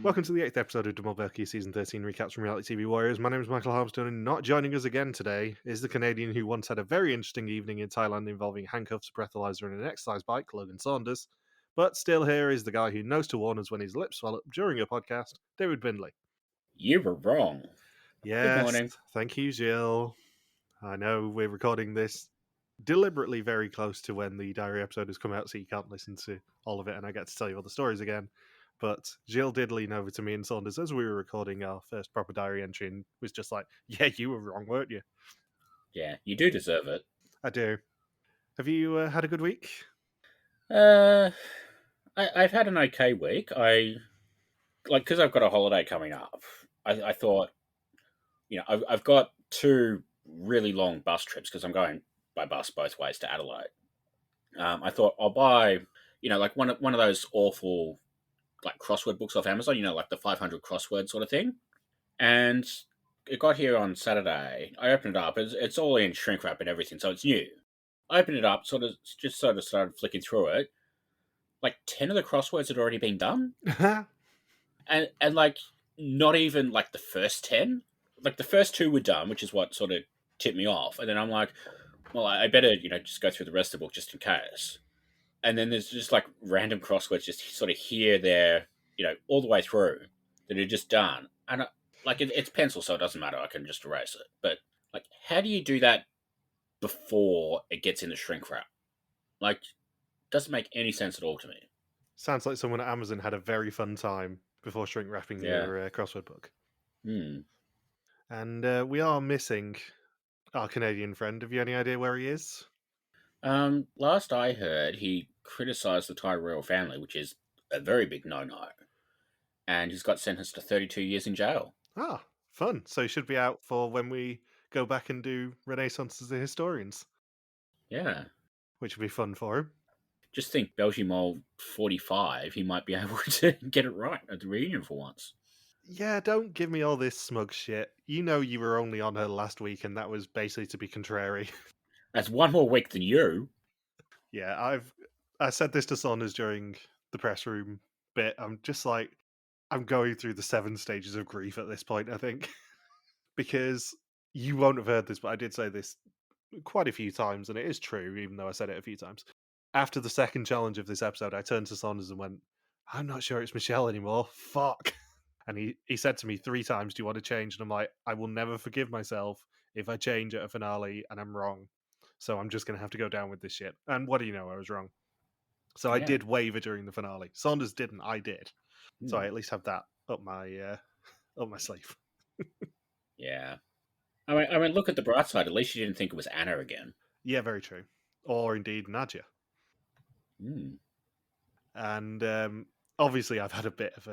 Welcome to the 8th episode of Mol België Season 13 Recaps from Reality TV Warriors. My name is Michael Harmstone, and not joining us again today is the Canadian who once had a very interesting evening in Thailand involving handcuffs, a breathalyzer, and an exercise bike, Logan Saunders. But still here is the guy who knows to warn us when his lips swell up during a podcast, David Bindley. You were wrong. Yes, Good morning. thank you, Jill. I know we're recording this deliberately very close to when the diary episode has come out, so you can't listen to all of it, and I get to tell you all the stories again. But Jill did lean over to me and Saunders as we were recording our first proper diary entry and was just like, yeah, you were wrong, weren't you? Yeah, you do deserve it. I do. Have you had a good week? I've had an okay week. Because I've got a holiday coming up. I thought, I've got two really long bus trips because I'm going by bus both ways to Adelaide. I thought I'll buy, like one of those awful like crossword books off Amazon. Like the 500 crossword sort of thing. And it got here on Saturday. I opened it up. It's all in shrink wrap and everything, so it's new. I opened it up, sort of started flicking through it. Like 10 of the crosswords had already been done, and like not even like the first 10. Like the first two were done, which is what sort of tipped me off. And then I'm like, well, I better just go through the rest of the book just in case. And then there's just like random crosswords just sort of here, there, all the way through that are just done. And it's pencil, so it doesn't matter. I can just erase it. But like, how do you do that before it gets in the shrink wrap? Like, doesn't make any sense at all to me. Sounds like someone at Amazon had a very fun time before shrink wrapping your crossword book. And we are missing our Canadian friend. Have you any idea where he is? Last I heard, he criticised the Thai royal family, which is a very big no-no. And he's got sentenced to 32 years in jail. Ah, fun. So he should be out for when we go back and do Renaissance as the historians. Yeah. Which would be fun for him. Just think, Belgium Mol 45, he might be able to get it right at the reunion for once. Yeah, don't give me all this smug shit. You know you were only on her last week, and that was basically to be contrary. That's one more week than you. Yeah, I said this to Saunders during the press room bit. I'm just like, I'm going through the 7 stages of grief at this point, I think. Because you won't have heard this, but I did say this quite a few times, and it is true, even though I said it a few times. After the second challenge of this episode, I turned to Saunders and went, I'm not sure it's Michelle anymore. Fuck. And he said to me 3 times, do you want to change? And I'm like, I will never forgive myself if I change at a finale and I'm wrong. So I'm just going to have to go down with this shit. And what do you know? I was wrong. So I did waver during the finale. Saunders didn't. I did. So I at least have that up my sleeve. Yeah. I mean, look at the bright side. At least you didn't think it was Anna again. Yeah, very true. Or indeed Nadia. And obviously I've had a bit of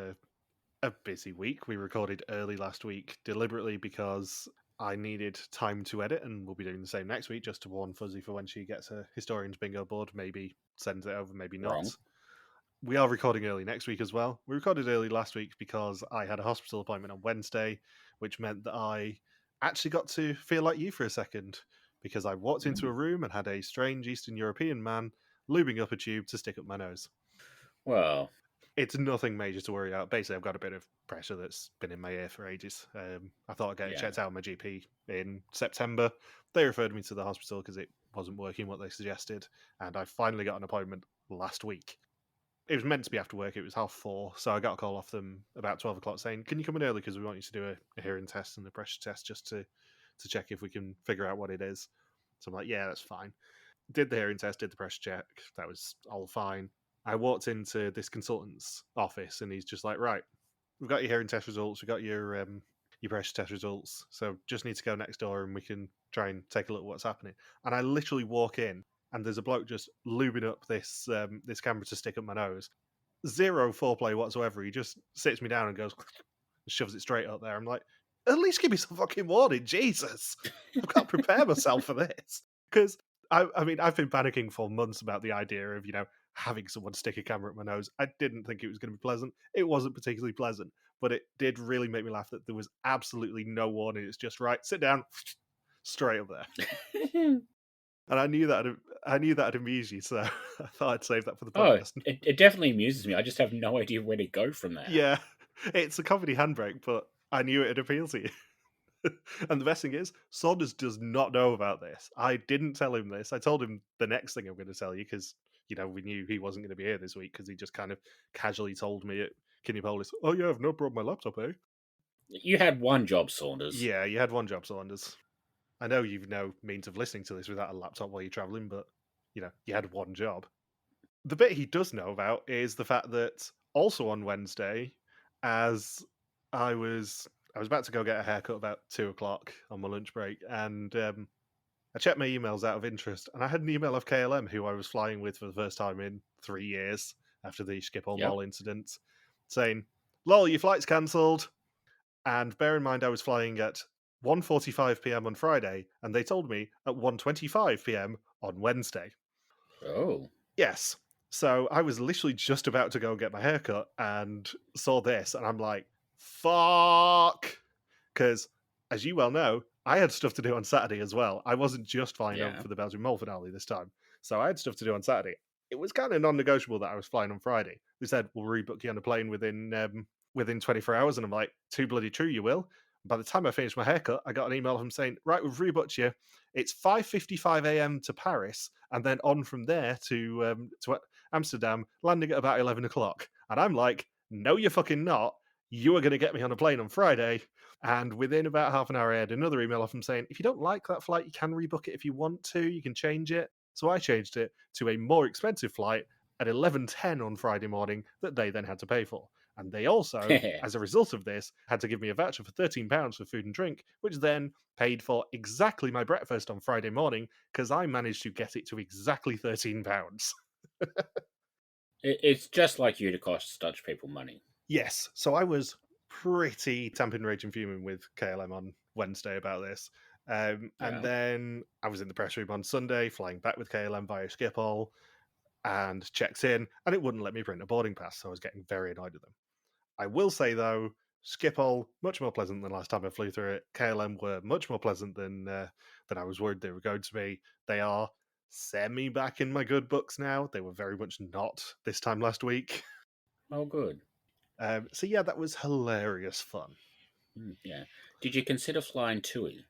a busy week. We recorded early last week deliberately because I needed time to edit, and we'll be doing the same next week just to warn Fuzzy for when she gets a Historians Bingo board. Maybe sends it over, maybe not. Wrong. We are recording early next week as well. We recorded early last week because I had a hospital appointment on Wednesday, which meant that I actually got to feel like you for a second, because I walked into a room and had a strange Eastern European man lubing up a tube to stick up my nose. Well, it's nothing major to worry about. Basically, I've got a bit of pressure that's been in my ear for ages. I thought I'd get it checked out with my GP in September. They referred me to the hospital because it wasn't working what they suggested, and I finally got an appointment last week. It was meant to be after work. It was 4:30, so I got a call off them about 12 o'clock saying, can you come in early because we want you to do a hearing test and a pressure test just to check if we can figure out what it is. So I'm like, yeah, that's fine. Did the hearing test, did the pressure check. That was all fine. I walked into this consultant's office and he's just like, right, we've got your hearing test results, we've got your pressure test results, so just need to go next door and we can try and take a look at what's happening. And I literally walk in and there's a bloke just lubing up this camera to stick up my nose. Zero foreplay whatsoever. He just sits me down and goes, shoves it straight up there. I'm like, at least give me some fucking warning, Jesus. I've got to prepare myself for this. Because, I mean, I've been panicking for months about the idea of, having someone stick a camera at my nose. I didn't think it was going to be pleasant. It wasn't particularly pleasant, but it did really make me laugh that there was absolutely no warning. It's just, right, sit down, straight up there. And I knew that'd amuse you, so I thought I'd save that for the podcast. It definitely amuses me. I just have no idea where to go from there. Yeah. It's a comedy handbrake, but I knew it'd appeal to you. And the best thing is, Saunders does not know about this. I didn't tell him this. I told him the next thing I'm going to tell you because, we knew he wasn't going to be here this week because he just kind of casually told me at Kinepolis, oh, yeah, I've not brought my laptop, eh? You had one job, Saunders. Yeah, you had one job, Saunders. I know you've no means of listening to this without a laptop while you're traveling, but, you had one job. The bit he does know about is the fact that also on Wednesday, as I was about to go get a haircut about 2 o'clock on my lunch break, and I checked my emails out of interest, and I had an email of KLM, who I was flying with for the first time in 3 years after the Schiphol Yep. Mall incident, saying, "Lol, your flight's cancelled." And bear in mind, I was flying at 1:45 p.m. on Friday, and they told me at 1:25 p.m. on Wednesday. Oh. Yes. So I was literally just about to go and get my haircut and saw this, and I'm like, fuck. Because, as you well know, I had stuff to do on Saturday as well. I wasn't just flying over for the Belgian Mole finale this time. So I had stuff to do on Saturday. It was kind of non-negotiable that I was flying on Friday. They said, we'll rebook you on a plane within 24 hours. And I'm like, too bloody true, you will. By the time I finished my haircut, I got an email from him saying, right, we've rebooked you. It's 5:55 a.m. to Paris, and then on from there to Amsterdam, landing at about 11 o'clock. And I'm like, no, you're fucking not. You are going to get me on a plane on Friday. And within about half an hour, I had another email off him saying, if you don't like that flight, you can rebook it if you want to. You can change it. So I changed it to a more expensive flight at 11:10 on Friday morning that they then had to pay for. And they also, as a result of this, had to give me a voucher for £13 for food and drink, which then paid for exactly my breakfast on Friday morning because I managed to get it to exactly £13. It's just like you to cost Dutch people money. Yes. So I was pretty tamping, raging, fuming with KLM on Wednesday about this. And then I was in the press room on Sunday, flying back with KLM via Schiphol, and checked in, and it wouldn't let me print a boarding pass, so I was getting very annoyed with them. I will say, though, Schiphol, much more pleasant than last time I flew through it. KLM were much more pleasant than I was worried they were going to be. They are semi back in my good books now. They were very much not this time last week. Oh, good. So yeah, that was hilarious fun. Yeah. Did you consider flying TUI?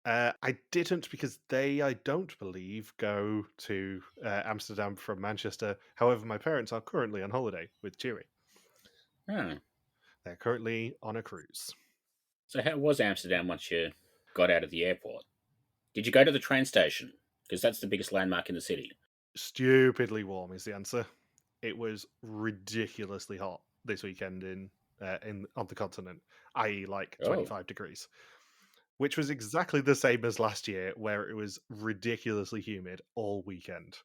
I didn't because I don't believe, go to Amsterdam from Manchester. However, my parents are currently on holiday with TUI. Oh. They're currently on a cruise. So how was Amsterdam once you got out of the airport? Did you go to the train station? Because that's the biggest landmark in the city. Stupidly warm is the answer. It was ridiculously hot this weekend on the continent, i.e. like 25 degrees, which was exactly the same as last year, where it was ridiculously humid all weekend.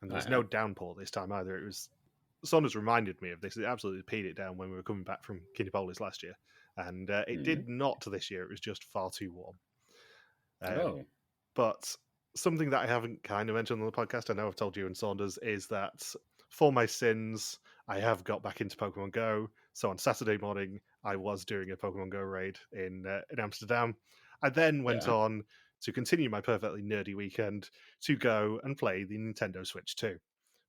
And there was no downpour this time either. It was Saunders reminded me of this. It absolutely peed it down when we were coming back from Kinepolis last year, and it did not this year. It was just far too warm. But something that I haven't kind of mentioned on the podcast, I know I've told you and Saunders, is that for my sins, I have got back into Pokemon Go. So on Saturday morning, I was doing a Pokemon Go raid in Amsterdam. I then went on to continue my perfectly nerdy weekend to go and play the Nintendo Switch 2,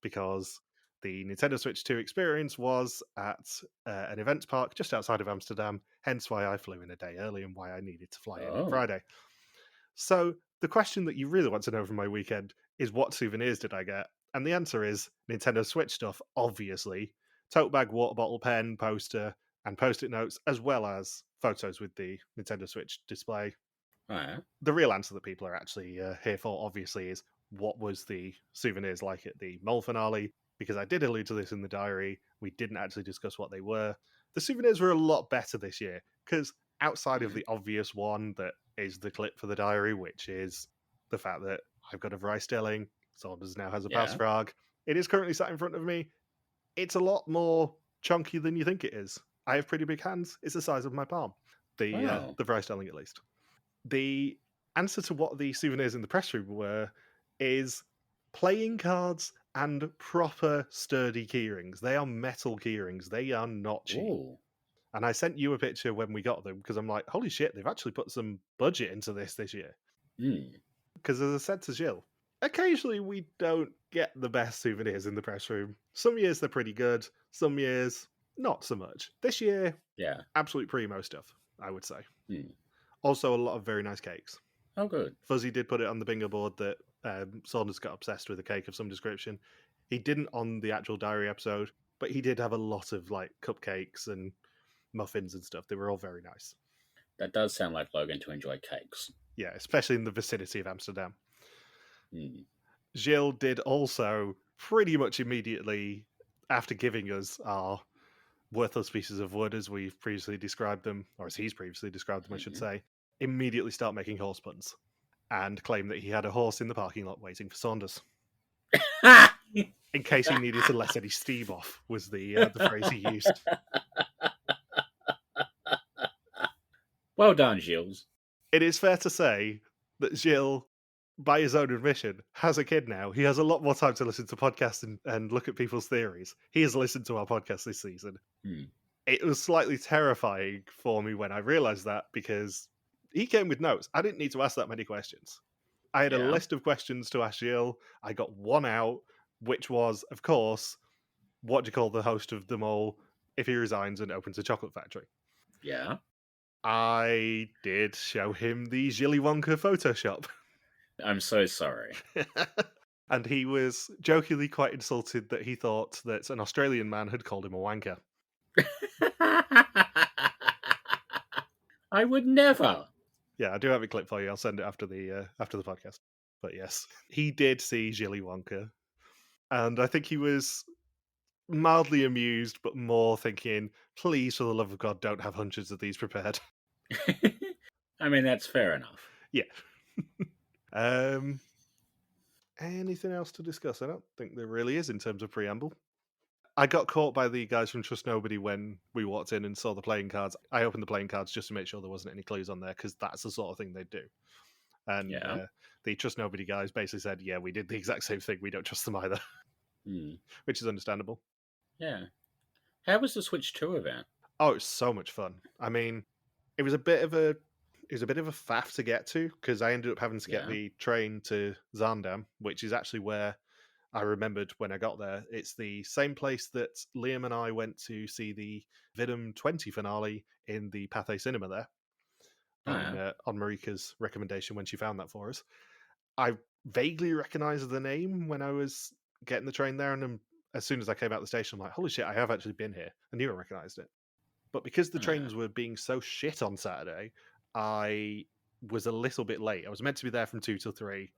because the Nintendo Switch 2 experience was at an events park just outside of Amsterdam, hence why I flew in a day early and why I needed to fly in on Friday. So the question that you really want to know from my weekend is, what souvenirs did I get? And the answer is Nintendo Switch stuff, obviously. Tote bag, water bottle, pen, poster, and post-it notes, as well as photos with the Nintendo Switch display. The real answer that people are actually here for, obviously, is what was the souvenirs like at the Mole finale? Because I did allude to this in the diary. We didn't actually discuss what they were. The souvenirs were a lot better this year, because outside of the obvious one that is the clip for the diary, which is the fact that I've got a Vrystilling, Saunders now has a Passfrog. It is currently sat in front of me. It's a lot more chunky than you think it is. I have pretty big hands. It's the size of my palm. The Vrystilling, at least. The answer to what the souvenirs in the press room were is playing cards and proper sturdy keyrings. They are metal keyrings. They are not cheap. Ooh. And I sent you a picture when we got them, because I'm like, holy shit, they've actually put some budget into this year. Because as I said to Jill, occasionally we don't get the best souvenirs in the press room. Some years they're pretty good. Some years not so much. This year, Yeah. absolute primo stuff, I would say. Hmm. Also, a lot of very nice cakes. Oh, good. Fuzzy did put it on the bingo board that Saunders got obsessed with a cake of some description. He didn't on the actual diary episode, but he did have a lot of like cupcakes and muffins and stuff. They were all very nice. That does sound like Logan to enjoy cakes. Yeah, especially in the vicinity of Amsterdam. Hmm. Gilles did also pretty much immediately after giving us our worthless pieces of wood as we've previously described them, or as he's previously described them, I should say, immediately start making horse puns and claim that he had a horse in the parking lot waiting for Saunders. In case he needed to let any steam off, was the phrase he used. Well done, Gilles. It is fair to say that Gilles, by his own admission, has a kid now. He has a lot more time to listen to podcasts and look at people's theories. He has listened to our podcast this season. Hmm. It was slightly terrifying for me when I realised that, because he came with notes. I didn't need to ask that many questions. I had a list of questions to ask Gilles. I got one out, which was, of course, what do you call the host of the Mol if he resigns and opens a chocolate factory? Yeah. I did show him the Jilly Wonka Photoshop. I'm so sorry. And he was jokingly quite insulted that he thought that an Australian man had called him a wanker. I would never. Yeah, I do have a clip for you. I'll send it after the podcast. But yes, he did see Jilly Wonka. And I think he was mildly amused, but more thinking, please, for the love of God, don't have hundreds of these prepared. I mean, that's fair enough. Yeah. Anything else to discuss? I don't think there really is in terms of preamble. I got caught by the guys from Trust Nobody when we walked in and saw the playing cards. I opened the playing cards just to make sure there wasn't any clues on there, because that's the sort of thing they do. And the Trust Nobody guys basically said, yeah, we did the exact same thing. We don't trust them either. Which is understandable. Yeah. How was the Switch 2 event? Oh, it's so much fun. I mean, it was a bit of a faff to get to, because I ended up having to get the train to Zaandam, which is actually where I remembered when I got there. It's the same place that Liam and I went to see the WIDM 20 finale in the Pathé Cinema there. On Marika's recommendation when she found that for us. I vaguely recognised the name when I was getting the train there, and as soon as I came out the station, I'm like, holy shit, I have actually been here. I knew I recognised it. But because the trains were being so shit on Saturday, I was a little bit late. I was meant to be there from 2 till 3.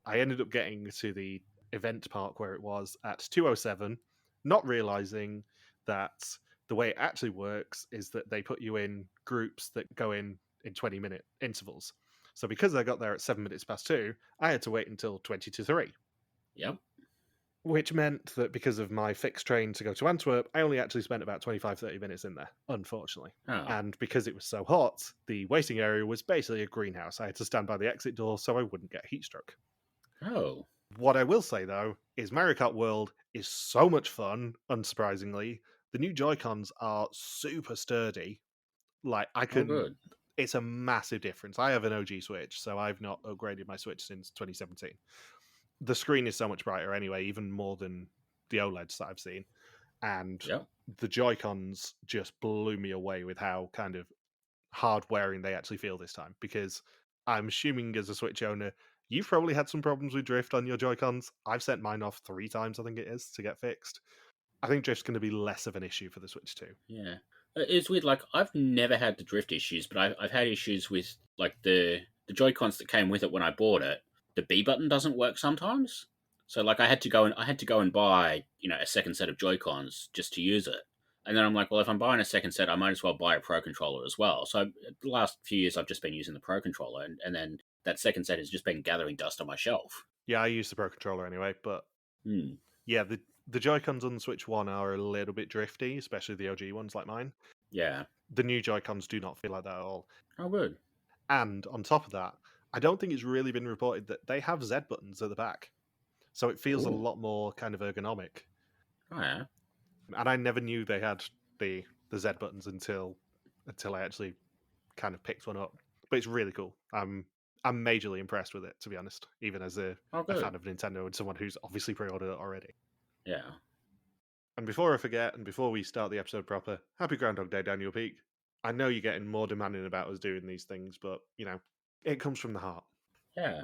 I ended up getting to the event park where it was at 2:07, not realising that the way it actually works is that they put you in groups that go in 20-minute intervals. So because I got there at 7 minutes past 2, I had to wait until 20 to 3. Yep. Which meant that because of my fixed train to go to Antwerp, I only actually spent about 25-30 minutes in there, unfortunately. And because it was so hot, the waiting area was basically a greenhouse. I had to stand by the exit door so I wouldn't get heat stroke. Oh. What I will say, though, is Mario Kart World is so much fun, unsurprisingly. The new Joy-Cons are super sturdy. Like, I can... Oh, good. It's a massive difference. I have an OG Switch, so I've not upgraded my Switch since 2017. The screen is so much brighter anyway, even more than the OLEDs that I've seen. And the Joy-Cons just blew me away with how kind of hard-wearing they actually feel this time. Because I'm assuming as a Switch owner, you've probably had some problems with drift on your Joy-Cons. I've sent mine off 3 times, I think it is, to get fixed. I think drift's going to be less of an issue for the Switch 2. Yeah. It's weird, like, I've never had the drift issues, but I've had issues with, like, the Joy-Cons that came with it when I bought it. The B button doesn't work sometimes. So, like, I had to go and buy, a second set of Joy-Cons just to use it. And then I'm like, well, if I'm buying a second set, I might as well buy a Pro Controller as well. So the last few years, I've just been using the Pro Controller, and then that second set has just been gathering dust on my shelf. Yeah, I use the Pro Controller anyway, but yeah, the Joy-Cons on the Switch 1 are a little bit drifty, especially the OG ones like mine. Yeah. The new Joy-Cons do not feel like that at all. Oh, good. And on top of that, I don't think it's really been reported that they have Z buttons at the back. So it feels a lot more kind of ergonomic. Oh, yeah. And I never knew they had the Z buttons until I actually kind of picked one up. But it's really cool. I'm majorly impressed with it, to be honest, even as a fan of Nintendo and someone who's obviously pre-ordered it already. Yeah. And before I forget, and before we start the episode proper, happy Groundhog Day, Daniel Peak. I know you're getting more demanding about us doing these things, but, it comes from the heart. Yeah.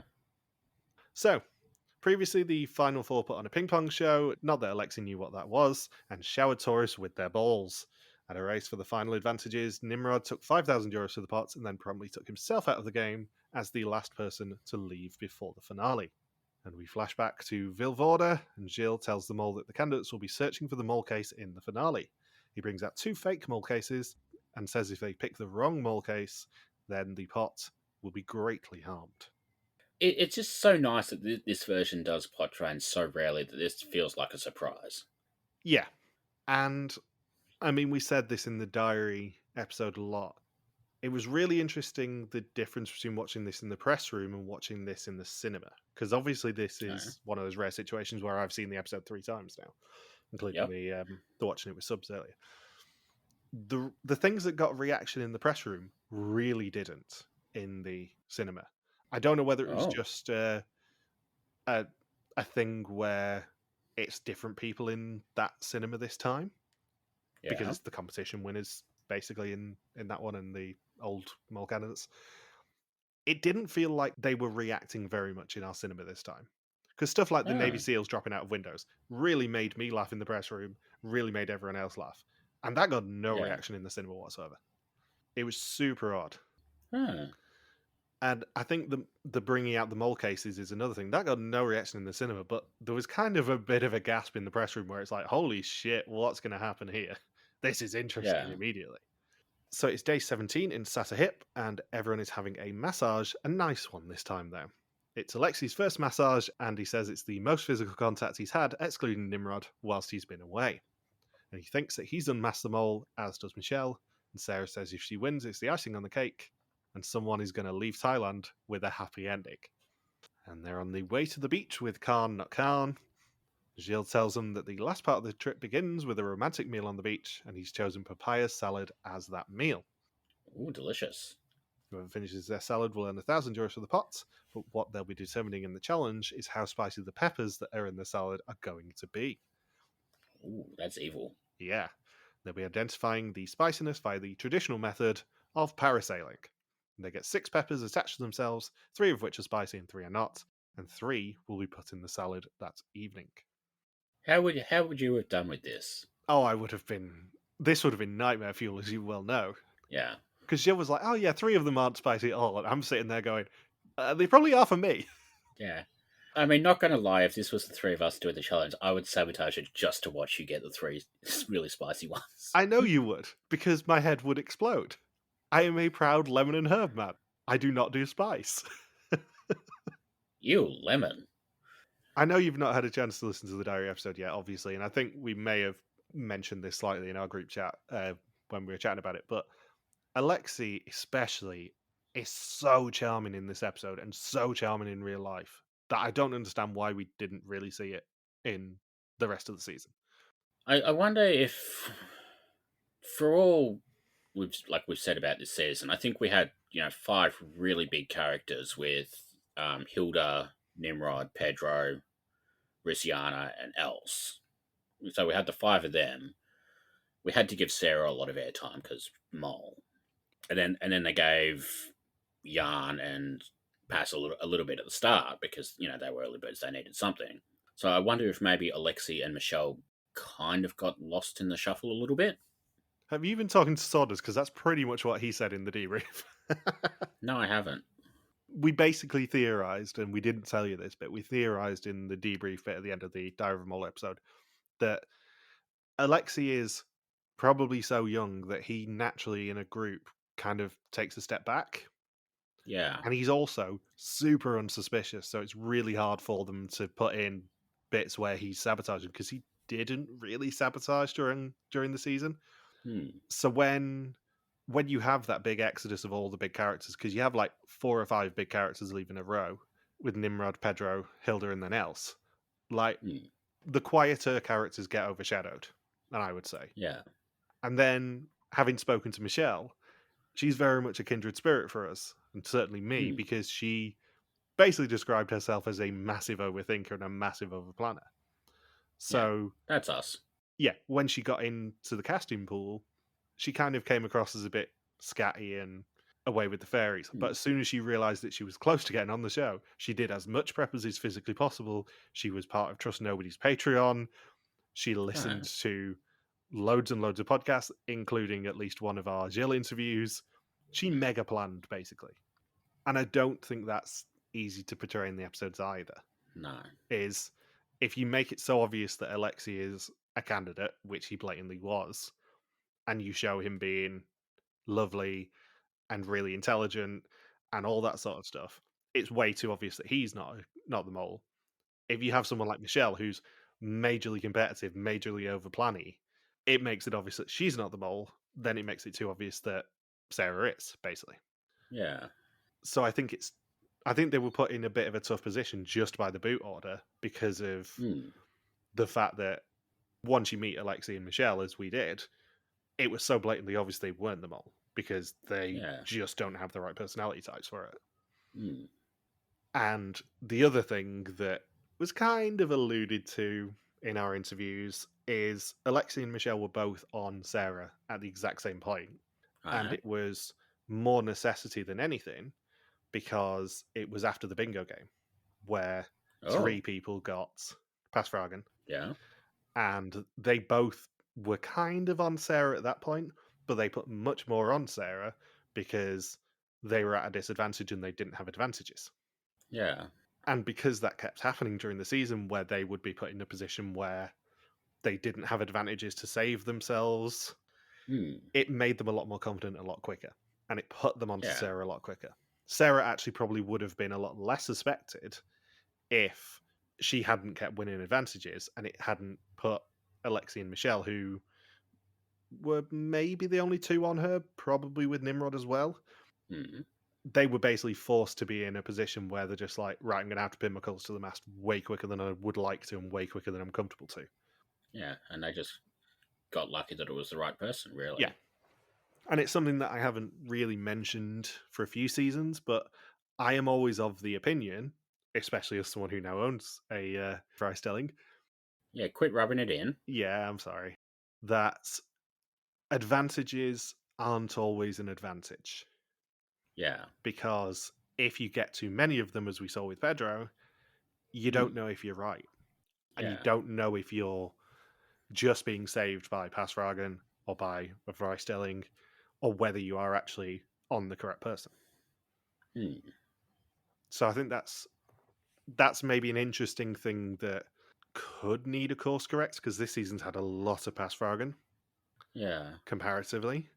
So, previously the Final Four put on a ping pong show, not that Alexi knew what that was, and showered tourists with their balls. At a race for the final advantages, Nimrod took 5,000 euros for the pots and then promptly took himself out of the game as the last person to leave before the finale. And we flash back to Vilvoorde, and Gilles tells them all that the candidates will be searching for the mole case in the finale. He brings out 2 fake mole cases and says if they pick the wrong mole case, then the pot will be greatly harmed. It's just so nice that this version does plot trains so rarely that this feels like a surprise. Yeah. And, I mean, we said this in the diary episode a lot. It was really interesting the difference between watching this in the press room and watching this in the cinema. Because obviously this is one of those rare situations where I've seen the episode 3 times now, including the watching it with subs earlier. The things that got reaction in the press room really didn't in the cinema. I don't know whether it was just a thing where it's different people in that cinema this time, because it's the competition winners basically in that one and the old mole candidates. It didn't feel like they were reacting very much in our cinema this time, because stuff like the Navy SEALs dropping out of windows really made me laugh in the press room, really made everyone else laugh, and that got no reaction in the cinema whatsoever. It was super odd. And I think the bringing out the mole cases is another thing. That got no reaction in the cinema, but there was kind of a bit of a gasp in the press room where it's like, holy shit, what's going to happen here? This is interesting immediately. So it's day 17 in Satahip, and everyone is having a massage, a nice one this time though. It's Alexi's first massage, and he says it's the most physical contact he's had, excluding Nimrod, whilst he's been away. And he thinks that he's unmasked them all, as does Michelle, and Sarah says if she wins, it's the icing on the cake, and someone is going to leave Thailand with a happy ending. And they're on the way to the beach with Khan, not Khan. Gilles tells them that the last part of the trip begins with a romantic meal on the beach, and he's chosen papaya salad as that meal. Ooh, delicious. Whoever finishes their salad will earn 1,000 euros for the pot, but what they'll be determining in the challenge is how spicy the peppers that are in the salad are going to be. Ooh, that's evil. Yeah. They'll be identifying the spiciness by the traditional method of parasailing. They get 6 peppers attached to themselves, 3 of which are spicy and 3 are not, and 3 will be put in the salad that evening. How would you have done with this? Oh, this would have been nightmare fuel, as you well know. Yeah. Because Jill was like, oh yeah, 3 of them aren't spicy at all, and I'm sitting there going, they probably are for me. Yeah. I mean, not going to lie, if this was the 3 of us doing the challenge, I would sabotage it just to watch you get the 3 really spicy ones. I know you would, because my head would explode. I am a proud lemon and herb man. I do not do spice. You lemon. I know you've not had a chance to listen to the diary episode yet, obviously, and I think we may have mentioned this slightly in our group chat when we were chatting about it, but Alexi especially is so charming in this episode and so charming in real life that I don't understand why we didn't really see it in the rest of the season. I wonder if, for all we've said about this season, I think we had 5 really big characters with Hilda, Nimrod, Pedro, Risiana, and Else. So we had the 5 of them. We had to give Sarah a lot of airtime because Mol, and then they gave Jan and Pass a little bit at the start because they were early birds, they needed something. So I wonder if maybe Alexi and Michelle kind of got lost in the shuffle a little bit. Have you been talking to Sawdust? Because that's pretty much what he said in the debrief. No, I haven't. We basically theorized, and we didn't tell you this, but we theorized in the debrief bit at the end of the Diary of a Mole episode that Alexi is probably so young that he naturally in a group kind of takes a step back. Yeah. And he's also super unsuspicious, so it's really hard for them to put in bits where he's sabotaging, because he didn't really sabotage during the season. So when you have that big exodus of all the big characters, because you have like 4 or 5 big characters leaving a row with Nimrod, Pedro, Hilda, and then Else, like the quieter characters get overshadowed, and I would say. Yeah. And then having spoken to Michelle, she's very much a kindred spirit for us, and certainly me, because she basically described herself as a massive overthinker and a massive overplanner. So that's us. yeah, when she got into the casting pool, she kind of came across as a bit scatty and away with the fairies. But Hmm. as soon as she realized that she was close to getting on the show, she did as much prep as is physically possible. She was part of Trust Nobody's Patreon. She listened Ah, to loads and loads of podcasts, including at least one of our Jill interviews. She mega planned, basically. And I don't think that's easy to portray in the episodes either. no. Is if you make it so obvious that Alexei is a candidate, which he blatantly was, and you show him being lovely and really intelligent and all that sort of stuff, it's way too obvious that he's not the mole. If you have someone like Michelle who's majorly competitive, majorly over planny, it makes it obvious that she's not the mole. Then it makes it too obvious that Sarah is, basically. Yeah. So I think they were put in a bit of a tough position just by the boot order because of Hmm. the fact that once you meet Alexei and Michelle, as we did, it was so blatantly obvious they weren't the mole because they Yeah. just don't have the right personality types for it. Hmm. And the other thing that was kind of alluded to in our interviews is Alexei and Michelle were both on Sarah at the exact same point. And Ah. it was more necessity than anything because it was after the bingo game where Oh. three people got past Fragen Yeah. and they both were kind of on Sarah at that point, but they put much more on Sarah because they were at a disadvantage and they didn't have advantages. Yeah. And because that kept happening during the season where they would be put in a position where they didn't have advantages to save themselves, Hmm. it made them a lot more confident a lot quicker. And it put them onto Yeah. Sarah a lot quicker. Sarah actually probably would have been a lot less suspected if she hadn't kept winning advantages and it hadn't put Alexei and Michelle, who were maybe the only two on her, probably with Nimrod as well. Hmm. They were basically forced to be in a position where they're just like, right, I'm going to have to pin my colours to the mast way quicker than I would like to and way quicker than I'm comfortable to. Yeah. And they just got lucky that it was the right person, Yeah. really. And it's something that I haven't really mentioned for a few seasons, but I am always of the opinion, especially as someone who now owns a Fry Stelling. Yeah. Quit rubbing it in. Yeah, I'm sorry. That advantages aren't always an advantage. Yeah. Because if you get too many of them, as we saw with Pedro, you don't Hmm. know if you're right. And you Yeah. don't know if you're just being saved by Passragen or by a Fry Stelling, or whether you are actually on the correct person. Hmm. So I think that's maybe an interesting thing that could need a course correct because this season's had a lot of Passfragen Yeah. comparatively.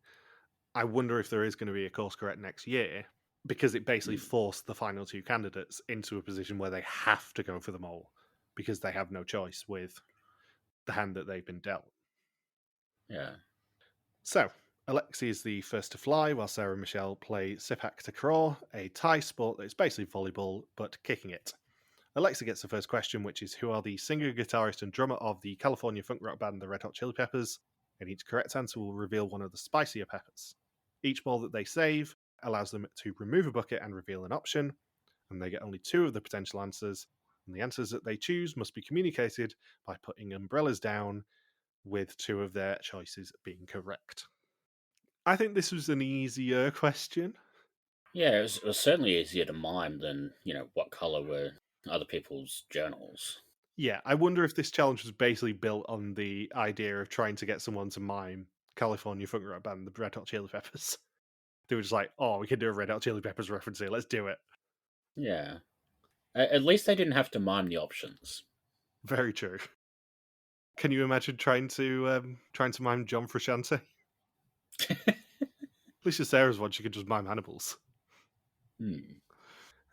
I wonder if there is going to be a course correct next year because it basically Hmm. forced the final two candidates into a position where they have to go for them all because they have no choice with the hand that they've been dealt. Yeah. So, Alexi is the first to fly, while Sarah and Michelle play Sipak Takraw, a Thai sport that is basically volleyball, but kicking it. Alexa gets the first question, which is who are the singer, guitarist, and drummer of the California funk rock band The Red Hot Chili Peppers? And each correct answer will reveal one of the spicier peppers. Each ball that they save allows them to remove a bucket and reveal an option, and they get only two of the potential answers, and the answers that they choose must be communicated by putting umbrellas down, with two of their choices being correct. I think this was an easier question. Yeah. It was certainly easier to mime than, what color were other people's journals. Yeah, I wonder if this challenge was basically built on the idea of trying to get someone to mime California funk rock band, the Red Hot Chili Peppers. They were just like, oh, we can do a Red Hot Chili Peppers reference here, let's do it. Yeah. At least they didn't have to mime the options. Very true. Can you imagine trying to mime John Frusciante? At least with Sarah's one, she could just mime animals. Hmm.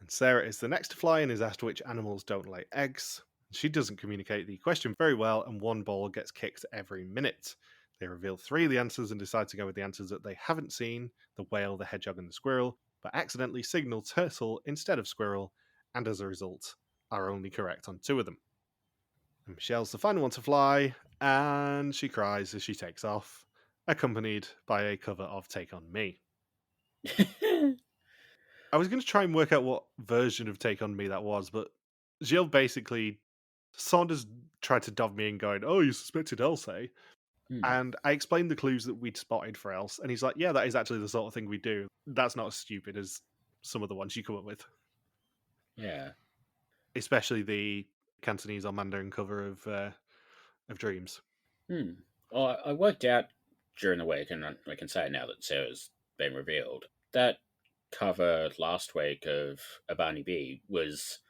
And Sarah is the next to fly and is asked which animals don't lay eggs. She doesn't communicate the question very well, and one ball gets kicked every minute. They reveal three of the answers and decide to go with the answers that they haven't seen, the whale, the hedgehog, and the squirrel, but accidentally signal turtle instead of squirrel, and as a result, are only correct on two of them. And Michelle's the final one to fly, and she cries as she takes off, accompanied by a cover of Take On Me. I was going to try and work out what version of Take On Me that was, but Gilles basically Saunders tried to dog me in going, "Oh, you suspected Elsie." Hmm. And I explained the clues that we'd spotted for Else, and he's like, "Yeah, that is actually the sort of thing we do. That's not as stupid as some of the ones you come up with." Yeah. Especially the Cantonese or Mandarin cover of Dreams. Well, I worked out during the week, and I can say it now that Sarah's been revealed. That cover last week of Abani B was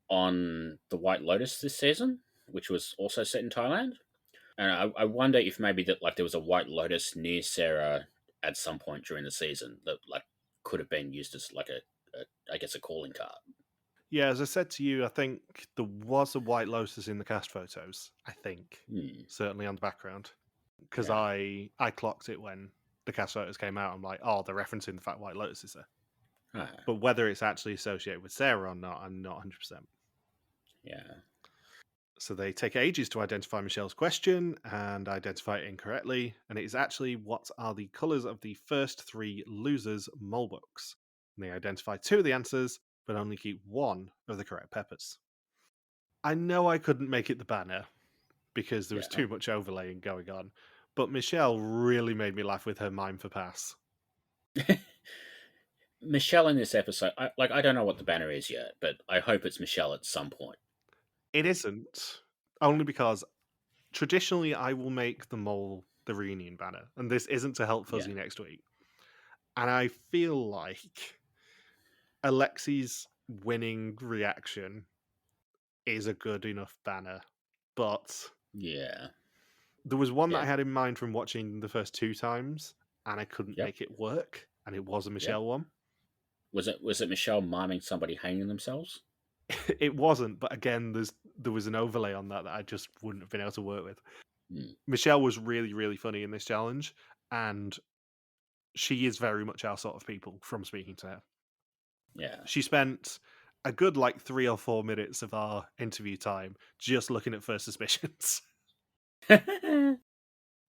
on the White Lotus this season, which was also set in Thailand. And I wonder if maybe that like there was a White Lotus near Sarah at some point during the season that like could have been used as like a I guess a calling card. Yeah, as I said to you, I think there was a White Lotus in the cast photos. I think Hmm. certainly on the background, because Yeah. I clocked it when the cast photos came out. I'm like, oh, they're referencing the fact White Lotus is there. Ah, But whether it's actually associated with Sarah or not, I'm not 100%. yeah. So they take ages to identify Michelle's question and identify it incorrectly, and it is actually what are the colours of the first 3 losers' mole books. And they identify 2 of the answers, but only keep 1 of the correct peppers. I know I couldn't make it the banner because there was Yeah. too much overlaying going on, but Michelle really made me laugh with her mime for pass. Michelle in this episode, I don't know what the banner is yet, but I hope it's Michelle at some point. It isn't, only because traditionally I will make the mole the reunion banner, and this isn't to help Fuzzy Yeah. next week. And I feel like Alexi's winning reaction is a good enough banner, but Yeah. there was one that I Yeah. had in mind from watching the first 2 times, and I couldn't Yep. make it work, and it was a Yep. Michelle one. Was it Michelle miming somebody hanging themselves? It wasn't, but again, there was an overlay on that I just wouldn't have been able to work with. Hmm. Michelle was really, really funny in this challenge, and she is very much our sort of people from speaking to her. Yeah. She spent a good 3 or 4 minutes of our interview time just looking at first suspicions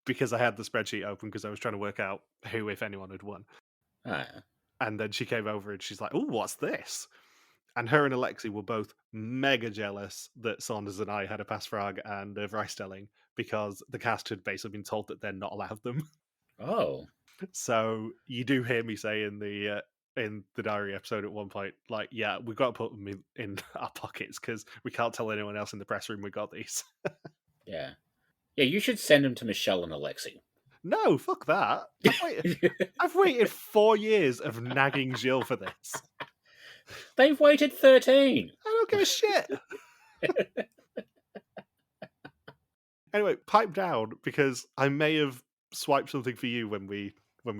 because I had the spreadsheet open because I was trying to work out who, if anyone, had won. Ah. And then she came over and she's like, "Oh, what's this?" And her and Alexi were both mega jealous that Saunders and I had a pass frag and a Rice Stelling because the cast had basically been told that they're not allowed them. Oh. So you do hear me say in the diary episode at one point, like, yeah, we've got to put them in our pockets because we can't tell anyone else in the press room we got these. Yeah. Yeah, you should send them to Michelle and Alexi. No, fuck that. I've waited 4 years of nagging Jill for this. They've waited 13. I don't give a shit. Anyway, pipe down because I may have swiped something for you when we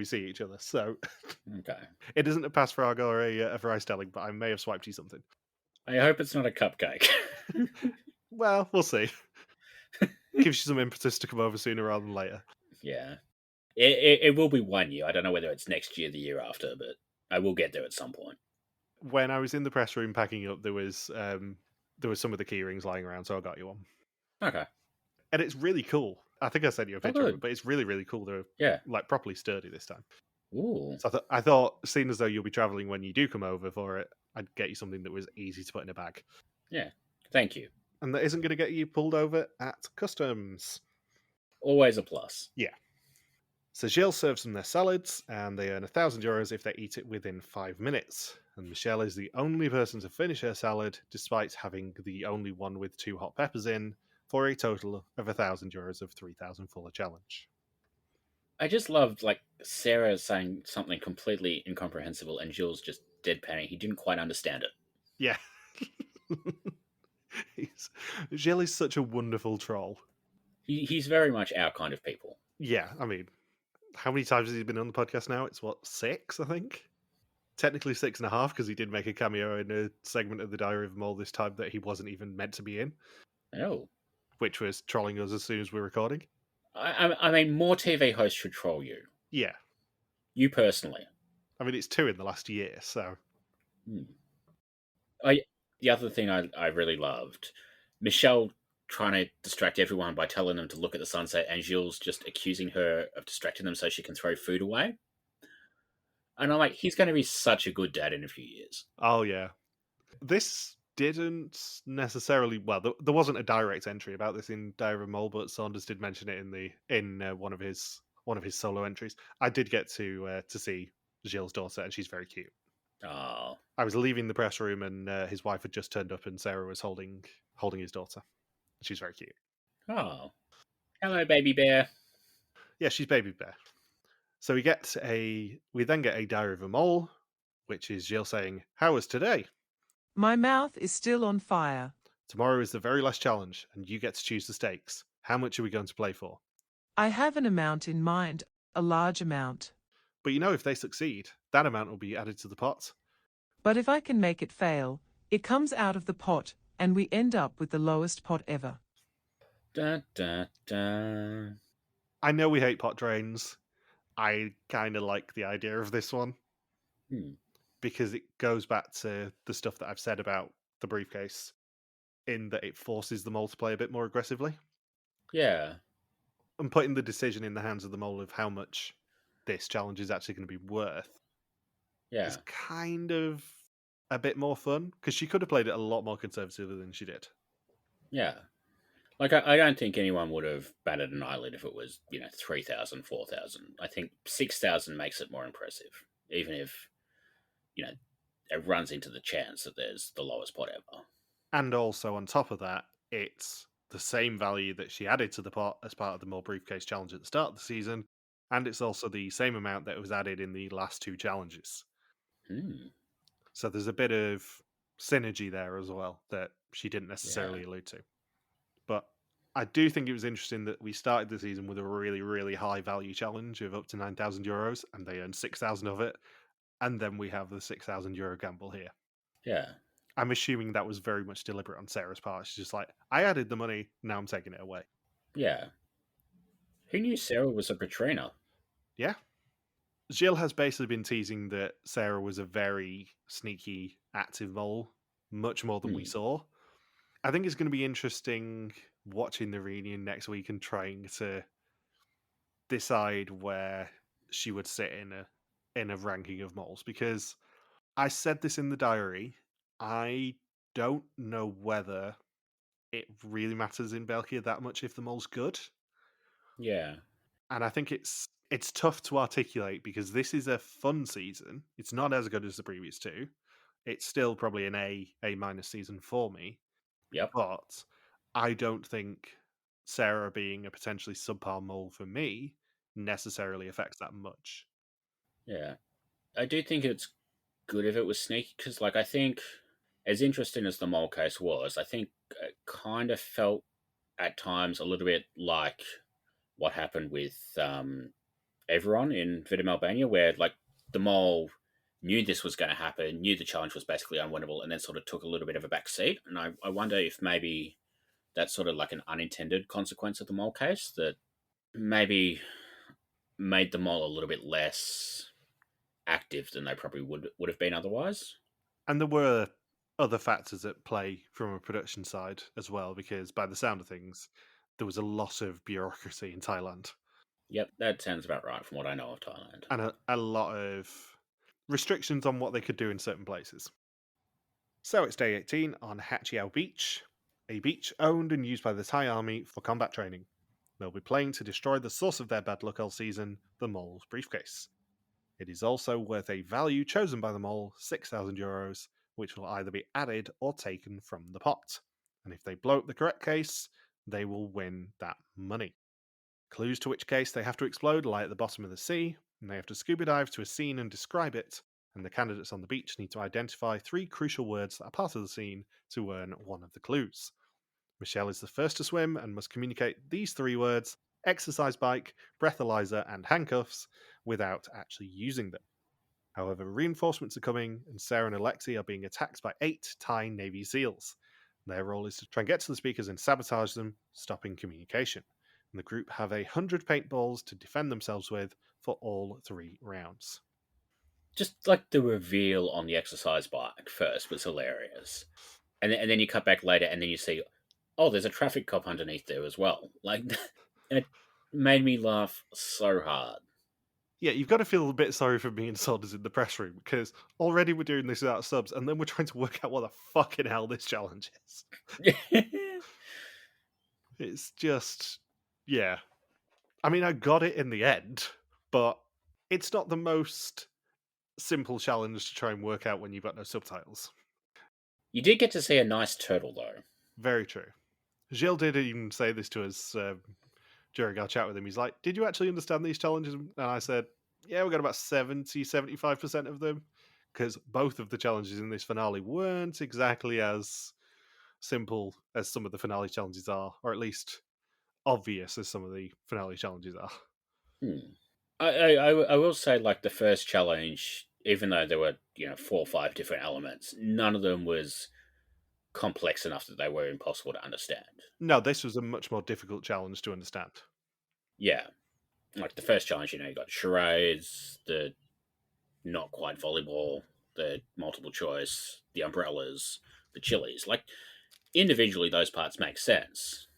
see each other. So Okay. it isn't a pass frag or a Rice Stelling, but I may have swiped you something. I hope it's not a cupcake. Well, we'll see. Gives you some impetus to come over sooner rather than later. Yeah. It will be 1 year. I don't know whether it's next year, the year after, but I will get there at some point. When I was in the press room packing up, there was some of the key rings lying around, so I got you one. Okay. And it's really cool. I think I sent you a picture of good. it, but it's really, really cool. They're Yeah. properly sturdy this time. Ooh. So I thought, seeing as though you'll be traveling when you do come over for it, I'd get you something that was easy to put in a bag. Yeah. Thank you. And that isn't going to get you pulled over at customs. Always a plus. Yeah. So Gilles serves them their salads, and they earn €1,000 if they eat it within 5 minutes. And Michelle is the only person to finish her salad, despite having the only one with 2 hot peppers in, for a total of €1,000 of 3,000 fuller challenge. I just loved Sarah saying something completely incomprehensible and Jules just deadpanning. He didn't quite understand it. Yeah. Gilles is such a wonderful troll. He's very much our kind of people. Yeah, I mean, how many times has he been on the podcast now? It's 6, I think? Technically 6.5, because he did make a cameo in a segment of the Diary of Mole this time that he wasn't even meant to be in. Oh. Which was trolling us as soon as we're recording. I mean, more TV hosts should troll you. Yeah. You personally. I mean, it's 2 in the last year, so... The other thing I really loved, Michelle trying to distract everyone by telling them to look at the sunset and Jules just accusing her of distracting them so she can throw food away. And I'm like, he's going to be such a good dad in a few years. Oh, yeah. This didn't necessarily. Well, there wasn't a direct entry about this in Diary of a Mole, but Saunders did mention it in one of his solo entries. I did get to see Gilles' daughter, and she's very cute. Oh, I was leaving the press room, and his wife had just turned up, and Sarah was holding his daughter. She's very cute. oh, hello, baby bear. Yeah, she's baby bear. So we then get a Diary of a Mole, which is Gilles saying, "How was today? My mouth is still on fire. Tomorrow is the very last challenge, and you get to choose the stakes. How much are we going to play for? I have an amount in mind, a large amount. But if they succeed, that amount will be added to the pot. But if I can make it fail, it comes out of the pot, and we end up with the lowest pot ever." Da, da, da. I know we hate pot drains. I kind of like the idea of this one because it goes back to the stuff that I've said about the briefcase, in that it forces the mole to play a bit more aggressively. Yeah. And putting the decision in the hands of the mole of how much this challenge is actually going to be worth is kind of a bit more fun, because she could have played it a lot more conservatively than she did. Yeah. Like, I don't think anyone would have batted an eyelid if it was, 3,000, 4,000. I think 6,000 makes it more impressive, even if, it runs into the chance that there's the lowest pot ever. And also, on top of that, it's the same value that she added to the pot as part of the Mole Briefcase challenge at the start of the season, and it's also the same amount that was added in the last two challenges. So there's a bit of synergy there as well that she didn't necessarily allude to. But I do think it was interesting that we started the season with a really, really high value challenge of up to €9,000, and they earned 6,000 of it. And then we have the €6,000 gamble here. Yeah. I'm assuming that was very much deliberate on Sarah's part. She's just like, I added the money, now I'm taking it away. Yeah. Who knew Sarah was a Katrina? Yeah. Gilles has basically been teasing that Sarah was a very sneaky, active mole, much more than we saw. I think it's going to be interesting watching the reunion next week and trying to decide where she would sit in a ranking of moles, because I said this in the diary. I don't know whether it really matters in België that much if the mole's good. Yeah. And I think it's tough to articulate, because this is a fun season. It's not as good as the previous two. It's still probably an A- season for me. Yep. But I don't think Sarah being a potentially subpar mole for me necessarily affects that much. Yeah. I do think it's good if it was sneaky, because, I think, as interesting as the mole case was, I think it kind of felt at times a little bit like what happened with everyone in WIDM Albania, where, the mole knew this was going to happen, knew the challenge was basically unwinnable, and then sort of took a little bit of a back seat. And I wonder if maybe that's sort of like an unintended consequence of the mole case, that maybe made the mole a little bit less active than they probably would have been otherwise. And there were other factors at play from a production side as well, because by the sound of things, there was a lot of bureaucracy in Thailand. Yep, that sounds about right from what I know of Thailand. And a lot of restrictions on what they could do in certain places. So it's day 18 on Hachiao Beach, a beach owned and used by the Thai army for combat training. They'll be playing to destroy the source of their bad luck all season, the mole's briefcase. It is also worth a value chosen by the mole, €6,000, which will either be added or taken from the pot. And if they blow up the correct case, they will win that money. Clues to which case they have to explode lie at the bottom of the sea, and they have to scuba dive to a scene and describe it, and the candidates on the beach need to identify 3 crucial words that are part of the scene to earn one of the clues. Michelle is the first to swim and must communicate these 3 words: exercise bike, breathalyzer, and handcuffs, without actually using them. However, reinforcements are coming, and Sarah and Alexi are being attacked by 8 Thai Navy SEALs. Their role is to try and get to the speakers and sabotage them, stopping communication. And the group have 100 paintballs to defend themselves with for all 3 rounds. Just the reveal on the exercise bike first was hilarious. And then you cut back later and then you see, oh, there's a traffic cop underneath there as well. It made me laugh so hard. Yeah, you've got to feel a bit sorry for me and Saunders in the press room because already we're doing this without subs, and then we're trying to work out what the fucking hell this challenge is. It's just, yeah. I mean, I got it in the end, but it's not the most simple challenge to try and work out when you've got no subtitles. You did get to see a nice turtle, though. Very true. Gilles did even say this to us during our chat with him. He's like, did you actually understand these challenges? And I said, yeah, we got about 75% of them. Because both of the challenges in this finale weren't exactly as simple as some of the finale challenges are, or at least obvious as some of the finale challenges are. I will say, like, the first challenge, even though there were, 4 or 5 different elements, none of them was complex enough that they were impossible to understand. No, this was a much more difficult challenge to understand. Yeah. Like, the first challenge, you got charades, the not quite volleyball, the multiple choice, the umbrellas, the chilies. Like, individually, those parts make sense.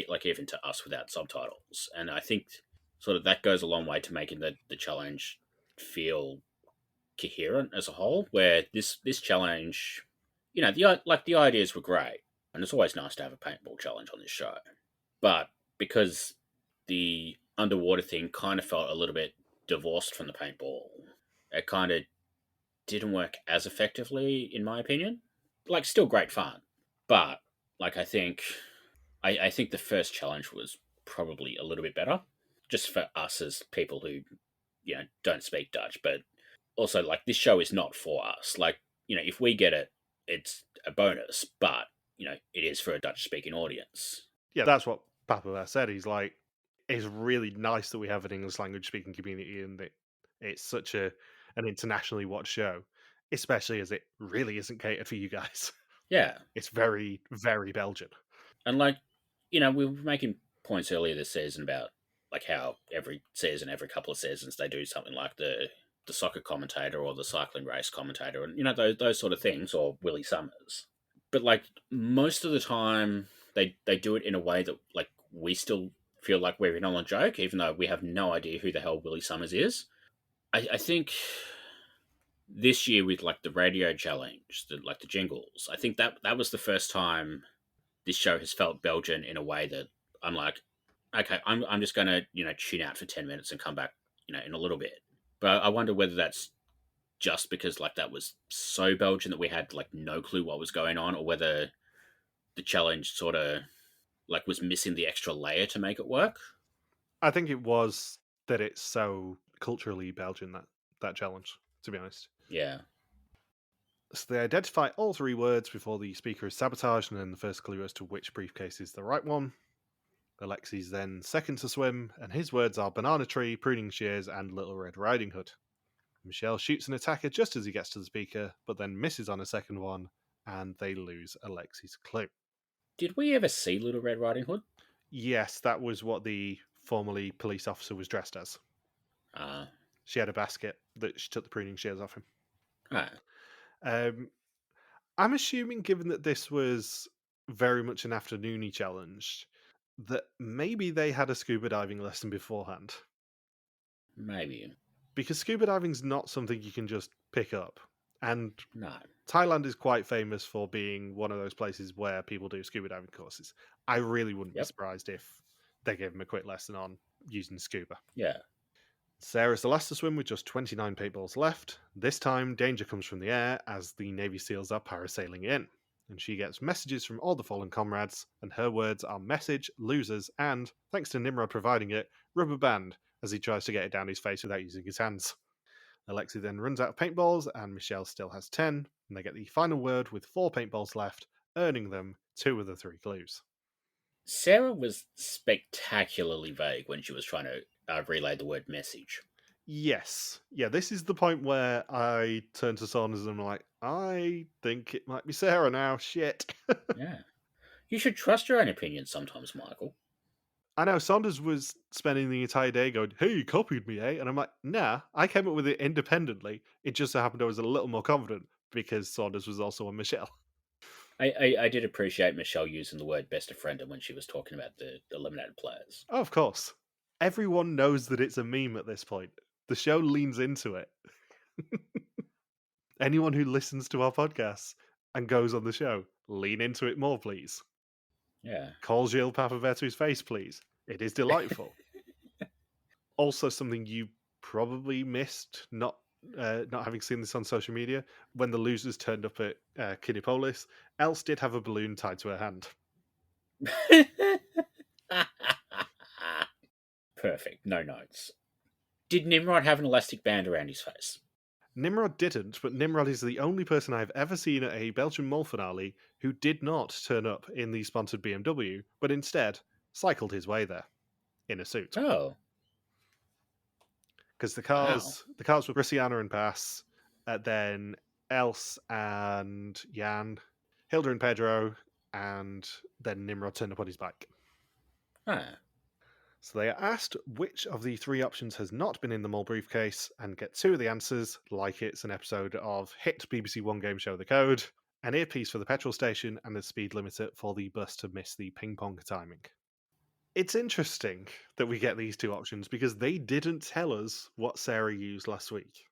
Like, even to us without subtitles. And I think sort of that goes a long way to making the challenge feel coherent as a whole. Where this challenge, the ideas were great, and it's always nice to have a paintball challenge on this show. But because the underwater thing kind of felt a little bit divorced from the paintball, it kind of didn't work as effectively, in my opinion. Like, still great fun, but like I think the first challenge was probably a little bit better, just for us as people who don't speak Dutch. But also, like, this show is not for us. Like, if we get it, it's a bonus. But it is for a Dutch speaking audience. Yeah, that's what Papa said. He's like, it's really nice that we have an English language speaking community and that it's such an internationally watched show, especially as it really isn't catered for you guys. Yeah, it's very, very Belgian. And like, we were making points earlier this season about like how every season, every couple of seasons, they do something like the soccer commentator or the cycling race commentator, and those sort of things, or Willie Summers. But like most of the time, they do it in a way that like we still feel like we're in on a joke, even though we have no idea who the hell Willie Summers is. I think this year with like the radio challenge, the jingles, I think that was the first time this show has felt Belgian in a way that I'm like, okay, I'm just gonna tune out for 10 minutes and come back in a little bit. But I wonder whether that's just because like that was so Belgian that we had like no clue what was going on, or whether the challenge sort of like was missing the extra layer to make it work. I think it was that it's so culturally Belgian, that challenge, to be honest. Yeah. So they identify all 3 words before the speaker is sabotaged, and then the first clue as to which briefcase is the right one. Alexi's then second to swim, and his words are banana tree, pruning shears, and Little Red Riding Hood. Michelle shoots an attacker just as he gets to the speaker, but then misses on a second one, and they lose Alexi's clue. Did we ever see Little Red Riding Hood? Yes, that was what the formerly police officer was dressed as. She had a basket that she took the pruning shears off him. I'm assuming, given that this was very much an afternoony challenge, that maybe they had a scuba diving lesson beforehand. Maybe. Because scuba diving's not something you can just pick up. And no. Thailand is quite famous for being one of those places where people do scuba diving courses. I really wouldn't be surprised if they gave him a quick lesson on using scuba. Yeah. Sarah's the last to swim with just 29 paintballs left. This time, danger comes from the air as the Navy SEALs are parasailing in. And she gets messages from all the fallen comrades, and her words are message, losers, and, thanks to Nimrod providing it, rubber band, as he tries to get it down his face without using his hands. Alexi then runs out of paintballs, and Michelle still has 10, and they get the final word with 4 paintballs left, earning them 2 of the 3 clues. Sarah was spectacularly vague when she was trying to relay the word message. Yes. Yeah, this is the point where I turn to Saunders and I'm like, I think it might be Sarah now. Shit. Yeah. You should trust your own opinion sometimes, Michael. I know Saunders was spending the entire day going, hey, you copied me, eh? And I'm like, nah, I came up with it independently. It just so happened I was a little more confident because Saunders was also on Michelle. I did appreciate Michelle using the word best of friend when she was talking about the eliminated players. Oh, of course. Everyone knows that it's a meme at this point. The show leans into it. Anyone who listens to our podcasts and goes on the show, lean into it more, please. Yeah. Call Gilles Papavert to his face, please. It is delightful. Also, something you probably missed, not having seen this on social media, when the losers turned up at Kinepolis, Else did have a balloon tied to her hand. Perfect. No notes. Did Nimrod have an elastic band around his face? Nimrod didn't, but Nimrod is the only person I've ever seen at a Belgian mole finale who did not turn up in the sponsored BMW, but instead cycled his way there in a suit. Oh. Because the cars were Brissiana and Bass, then Else and Jan, Hilda and Pedro, and then Nimrod turned up on his bike. Ah. So they are asked which of the three options has not been in the mole briefcase and get two of the answers, like it's an episode of hit BBC One game show The Code, an earpiece for the petrol station, and a speed limiter for the bus to miss the ping pong timing. It's interesting that we get these two options because they didn't tell us what Sarah used last week.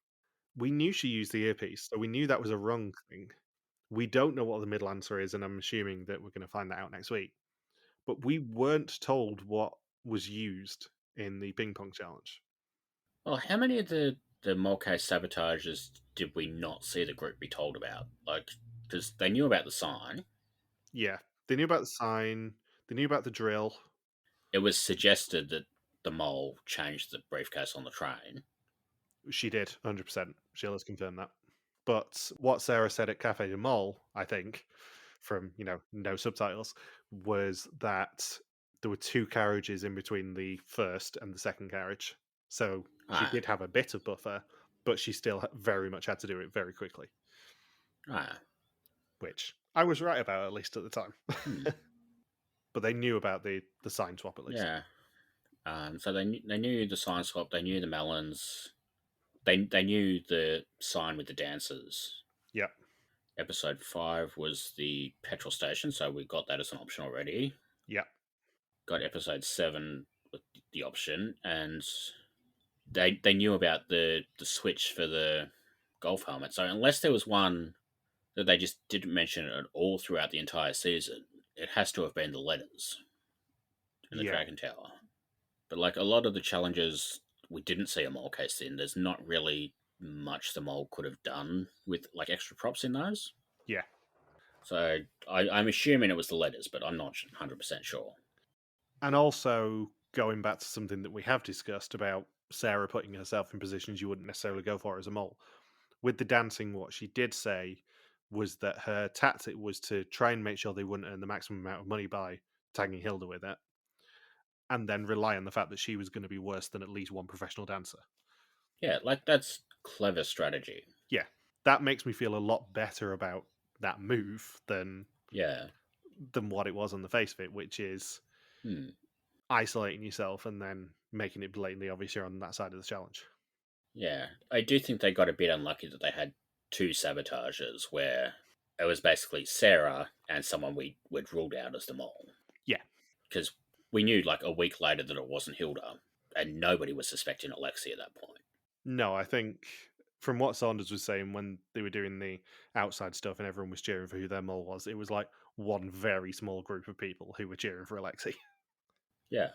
We knew she used the earpiece, so we knew that was a wrong thing. We don't know what the middle answer is, and I'm assuming that we're going to find that out next week. But we weren't told what was used in the ping pong challenge. Well, how many of the Molcase sabotages did we not see the group be told about? Like, because they knew about the sign. Yeah, they knew about the sign. They knew about the drill. It was suggested that the mole changed the briefcase on the train. She did, 100%. She'll has confirmed that. But what Sarah said at Cafe de Mol, I think, from, no subtitles, was that there were two carriages in between the first and the second carriage. So she did have a bit of buffer, but she still very much had to do it very quickly. Which I was right about, at least at the time. But they knew about the sign swap, at least. Yeah. So they knew the sign swap, they knew the melons, they knew the sign with the dancers. Yep. Episode 5 was the petrol station, so we got that as an option already. Yep. Got episode 7 with the option, and they knew about the switch for the golf helmet. So unless there was one that they just didn't mention at all throughout the entire season, it has to have been the letters in the Dragon Tower. But like a lot of the challenges, we didn't see a mole case in. There's not really much the mole could have done with like extra props in those. Yeah. So I'm assuming it was the letters, but I'm not 100% sure. And also going back to something that we have discussed about Sarah putting herself in positions you wouldn't necessarily go for as a mole. With the dancing, what she did say was that her tactic was to try and make sure they wouldn't earn the maximum amount of money by tagging Hilda with it, and then rely on the fact that she was going to be worse than at least one professional dancer. Yeah, like that's clever strategy. Yeah, that makes me feel a lot better about that move than what it was on the face of it, which is isolating yourself and then making it blatantly obvious you're on that side of the challenge. Yeah, I do think they got a bit unlucky that they had two sabotages where it was basically Sarah and someone we'd ruled out as the mole. Yeah. Because we knew like a week later that it wasn't Hilda, and nobody was suspecting Alexi at that point. No, I think from what Saunders was saying when they were doing the outside stuff and everyone was cheering for who their mole was, it was like one very small group of people who were cheering for Alexi. Yeah.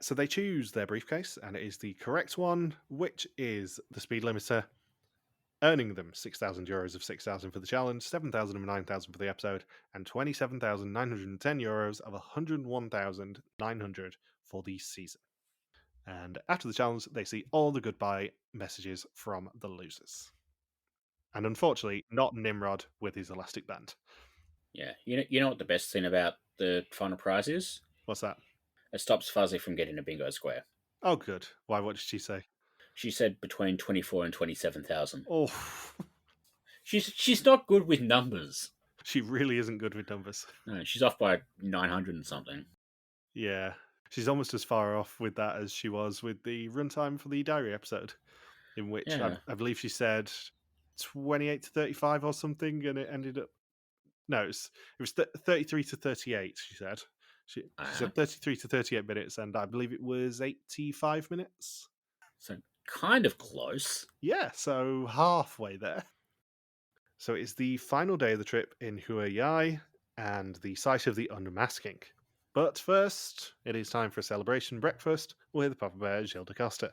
So they choose their briefcase, and it is the correct one, which is the speed limiter, earning them €6,000 of 6,000 for the challenge, 7,000 of 9,000 for the episode, and 27,910 euros of 101,900 for the season. And after the challenge, they see all the goodbye messages from the losers. And unfortunately, not Nimrod with his elastic band. Yeah. You know what the best thing about the final prize is? What's that? It stops Fuzzy from getting a bingo square. Oh, good. Why? What did she say? She said between 24 and 27,000. Oh. She's not good with numbers. She really isn't good with numbers. No, she's off by 900 and something. Yeah. She's almost as far off with that as she was with the runtime for the diary episode, in which I believe she said 28 to 35 or something, and it ended up... No, it was 33 to 38, she said. She said 33 to 38 minutes, and I believe it was 85 minutes. So kind of close. Yeah, so halfway there. So it's the final day of the trip in Huayai and the site of the unmasking. But first, it is time for a celebration breakfast with Papa Bear Gilles de Costa.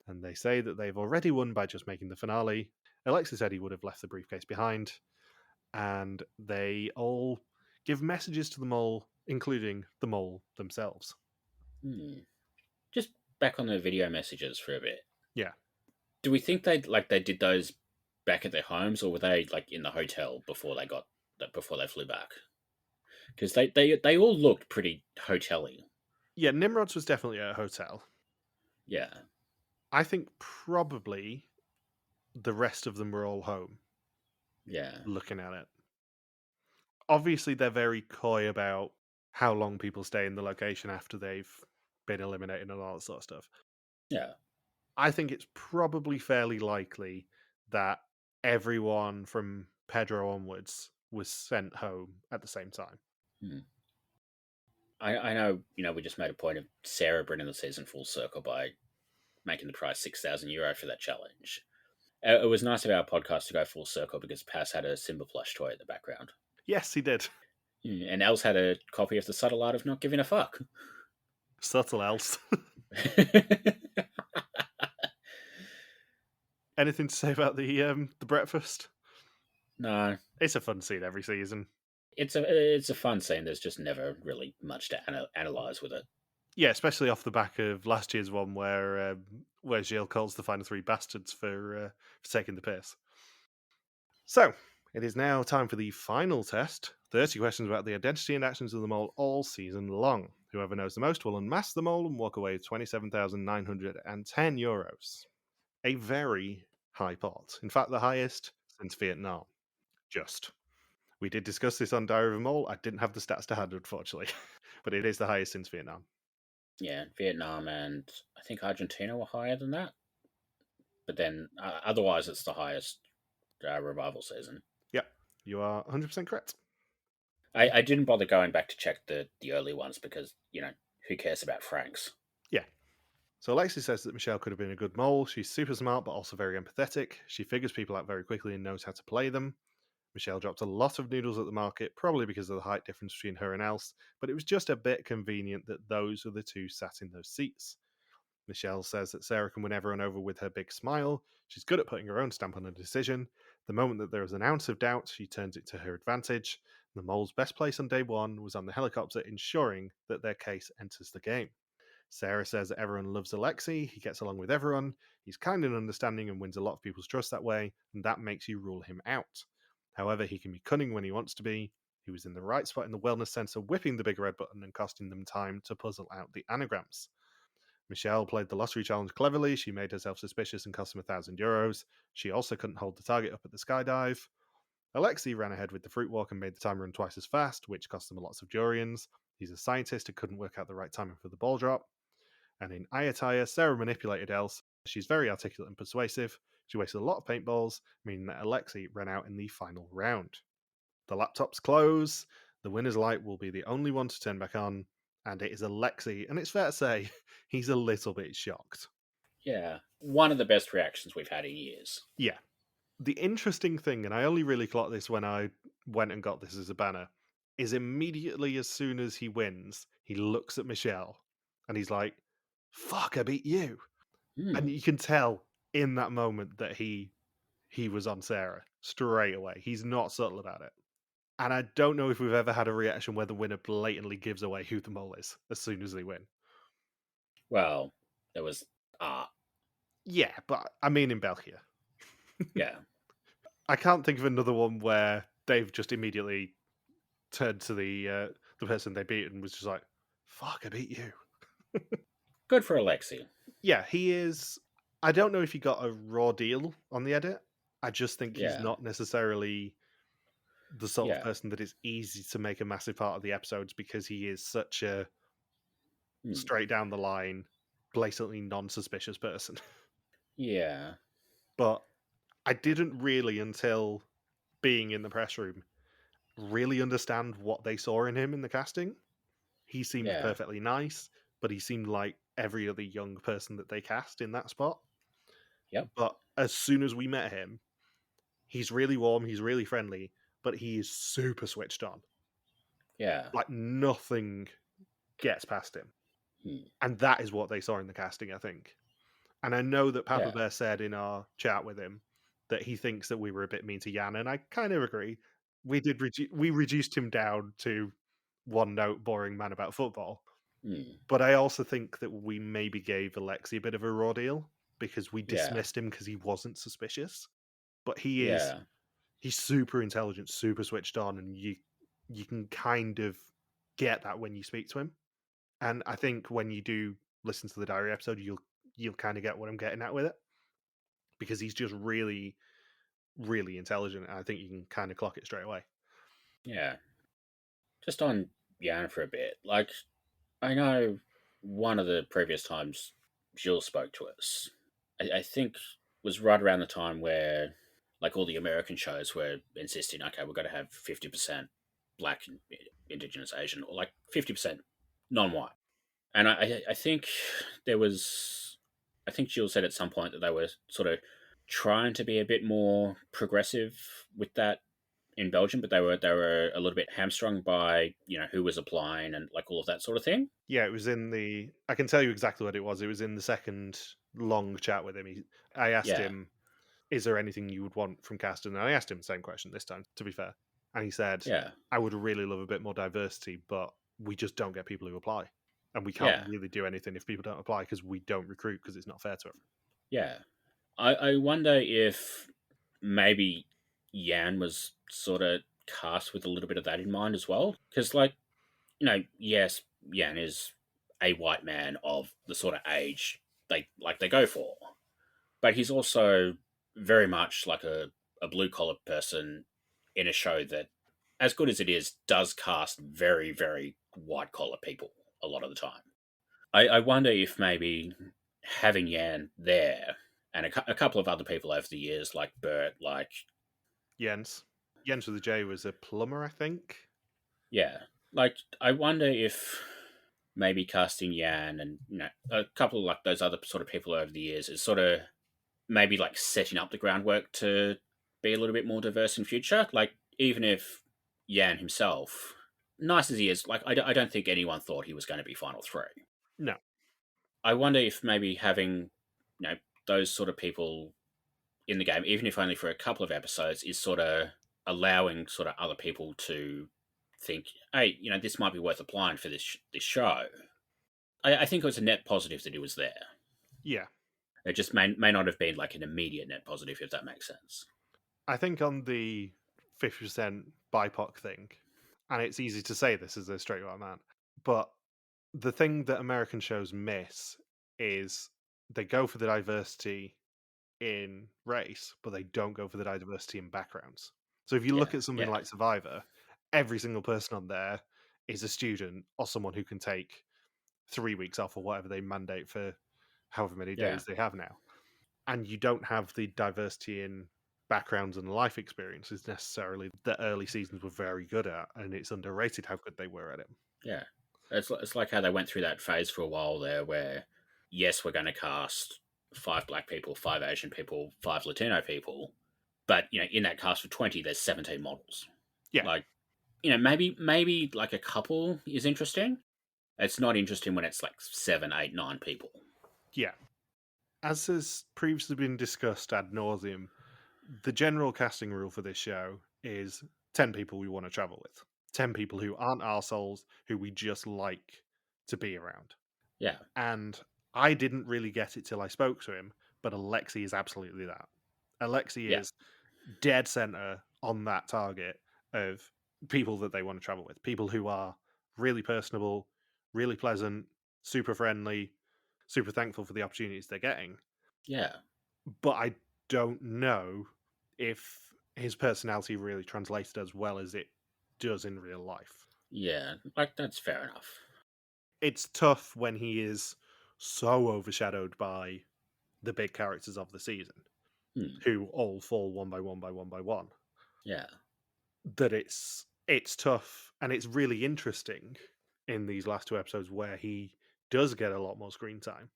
And they say that they've already won by just making the finale. Alexis said he would have left the briefcase behind. And they all give messages to the mole, including the mole themselves. Just back on the video messages for a bit. Yeah. Do we think they did those back at their homes, or were they like in the hotel before they flew back? Because they all looked pretty hotel-y. Yeah, Nimrod's was definitely at a hotel. Yeah. I think probably the rest of them were all home. Yeah. Looking at it. Obviously, they're very coy about how long people stay in the location after they've been eliminated and all that sort of stuff. Yeah. I think it's probably fairly likely that everyone from Pedro onwards was sent home at the same time. I know, we just made a point of Sarah bringing the season full circle by making the prize €6,000 for that challenge. It was nice of our podcast to go full circle because Paz had a Simba plush toy in the background. Yes, he did. And Els had a copy of The Subtle Art of Not Giving a Fuck. Subtle Els. Anything to say about the breakfast? No. It's a fun scene every season. It's a fun scene. There's just never really much to analyse with it. Yeah, especially off the back of last year's one where Gilles calls the final three bastards for taking the piss. So, it is now time for the final test. 30 questions about the identity and actions of the mole all season long. Whoever knows the most will unmask the mole and walk away with €27,910. A very high pot. In fact, the highest since Vietnam. Just. We did discuss this on Diary of a Mole. I didn't have the stats to hand, unfortunately. But it is the highest since Vietnam. Yeah, Vietnam and I think Argentina were higher than that. But then, otherwise, it's the highest revival season. Yep, you are 100% correct. I didn't bother going back to check the early ones because, who cares about Franks? Yeah. So Alexis says that Michelle could have been a good mole. She's super smart, but also very empathetic. She figures people out very quickly and knows how to play them. Michelle dropped a lot of noodles at the market, probably because of the height difference between her and Els, but it was just a bit convenient that those were the two sat in those seats. Michelle says that Sarah can win everyone over with her big smile. She's good at putting her own stamp on a decision. The moment that there is an ounce of doubt, she turns it to her advantage. The mole's best place on day one was on the helicopter, ensuring that their case enters the game. Sarah says that everyone loves Alexei. He gets along with everyone. He's kind and understanding and wins a lot of people's trust that way, and that makes you rule him out. However, he can be cunning when he wants to be. He was in the right spot in the wellness center, whipping the big red button and costing them time to puzzle out the anagrams. Michelle played the lottery challenge cleverly. She made herself suspicious and cost him €1,000. She also couldn't hold the target up at the skydive. Alexei ran ahead with the fruit walk and made the time run twice as fast, which cost them lots of durians. He's a scientist who couldn't work out the right timing for the ball drop. And in Ayataya, Sarah manipulated Els. She's very articulate and persuasive. She wasted a lot of paintballs, meaning that Alexei ran out in the final round. The laptops close. The winner's light will be the only one to turn back on, and it is Alexei, and it's fair to say he's a little bit shocked. Yeah, one of the best reactions we've had in years. Yeah. The interesting thing, and I only really clocked this when I went and got this as a banner, is immediately as soon as he wins, he looks at Michelle, and he's like, fuck, I beat you. And you can tell in that moment that he was on Sarah straight away. He's not subtle about it. And I don't know if we've ever had a reaction where the winner blatantly gives away who the mole is as soon as they win. Well, there was art. Yeah, but I mean in Belgium. Yeah. I can't think of another one where they've just immediately turned to the person they beat and was just like, fuck, I beat you. Good for Alexei. Yeah, he is. I don't know if he got a raw deal on the edit. I just think he's not necessarily the sort of person that is easy to make a massive part of the episodes because he is such a straight down the line, blatantly non-suspicious person. Yeah. But I didn't really, until being in the press room, really understand what they saw in him in the casting. He seemed Yeah. perfectly nice, but he seemed like every other young person that they cast in that spot. Yep. But as soon as we met him, he's really warm, he's really friendly, but he is super switched on. Yeah. Like nothing gets past him. Hmm. And that is what they saw in the casting, I think. And I know that Papa Yeah. Bear said in our chat with him that he thinks that we were a bit mean to Jan, and I kind of agree. We did we reduced him down to one note, boring man about football. Hmm. But I also think that we maybe gave Alexi a bit of a raw deal because we Yeah. dismissed him because he wasn't suspicious. But he is, Yeah. he's super intelligent, super switched on, and you can kind of get that when you speak to him. And I think when you do listen to the diary episode, you'll kind of get what I'm getting at with it, because he's just really, really intelligent. And I think you can kind of clock it straight away. Yeah. Just on Jan for a bit. Like, I know one of the previous times Jill spoke to us, I think was right around the time where, like, all the American shows were insisting, okay, we've got to have 50% Black and Indigenous Asian, or like 50% non-white. And I think there was, I think Jill said at some point that they were sort of trying to be a bit more progressive with that in Belgium, but they were a little bit hamstrung by who was applying and like all of that sort of thing. Yeah, it was in the. I can tell you exactly what it was. It was in the second long chat with him. I asked Yeah, him, "Is there anything you would want from casting?" And I asked him the same question this time, to be fair. And he said, yeah, "I would really love a bit more diversity, but we just don't get people who apply, and we can't yeah, really do anything if people don't apply because we don't recruit because it's not fair to everyone." yeah. I wonder if maybe Yan was sort of cast with a little bit of that in mind as well, because like yes, Yan is a white man of the sort of age they go for, but he's also very much like a blue collar person in a show that, as good as it is, does cast very, very white collar people a lot of the time. I wonder if maybe having Yan there and a couple of other people over the years, like Bert, like, Jens with the J was a plumber, I think. yeah, like, I wonder if maybe casting Yan and a couple of like those other sort of people over the years is sort of maybe like setting up the groundwork to be a little bit more diverse in future. Like, even if Yan himself, nice as he is, like, I don't think anyone thought he was going to be final three. No. I wonder if maybe having those sort of people in the game, even if only for a couple of episodes, is sort of allowing sort of other people to think, hey, this might be worth applying for this show. I think it was a net positive that he was there. Yeah. It just may not have been like an immediate net positive, if that makes sense. I think on the 50% BIPOC thing, and it's easy to say this as a straight white man, but the thing that American shows miss is they go for the diversity in race, but they don't go for the diversity in backgrounds. So if you look Yeah, at something yeah, like Survivor, every single person on there is a student or someone who can take 3 weeks off or whatever they mandate for however many yeah, days they have now. And you don't have the diversity in backgrounds and life experiences necessarily that early seasons were very good at, and it's underrated how good they were at it. yeah. It's like how they went through that phase for a while there where, yes, we're going to cast 5 black people, 5 Asian people, 5 Latino people, but, in that cast of 20, there's 17 models. Yeah. Like, maybe like a couple is interesting. It's not interesting when it's like 7, 8, 9 people. Yeah. As has previously been discussed ad nauseum, the general casting rule for this show is 10 people we want to travel with. 10 people who aren't arseholes, who we just like to be around. Yeah. And I didn't really get it till I spoke to him, but Alexi is absolutely that. Alexi Yeah. is dead center on that target of people that they want to travel with. People who are really personable, really pleasant, super friendly, super thankful for the opportunities they're getting. Yeah. But I don't know if his personality really translated as well as it does in real life. Yeah. Like, that's fair enough. It's tough when he is so overshadowed by the big characters of the season, who all fall one by one by one by one. Yeah. That it's tough, and it's really interesting in these last 2 episodes where he does get a lot more screen time,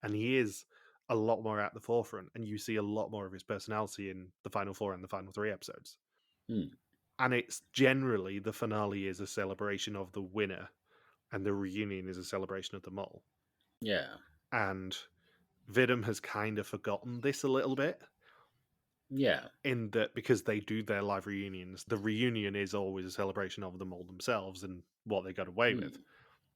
and he is a lot more at the forefront, and you see a lot more of his personality in the final 4 and the final 3 episodes. And it's generally, the finale is a celebration of the winner, and the reunion is a celebration of the mole. Yeah. And WIDM has kind of forgotten this a little bit. Yeah. In that, because they do their live reunions, the reunion is always a celebration of the mole themselves and what they got away with.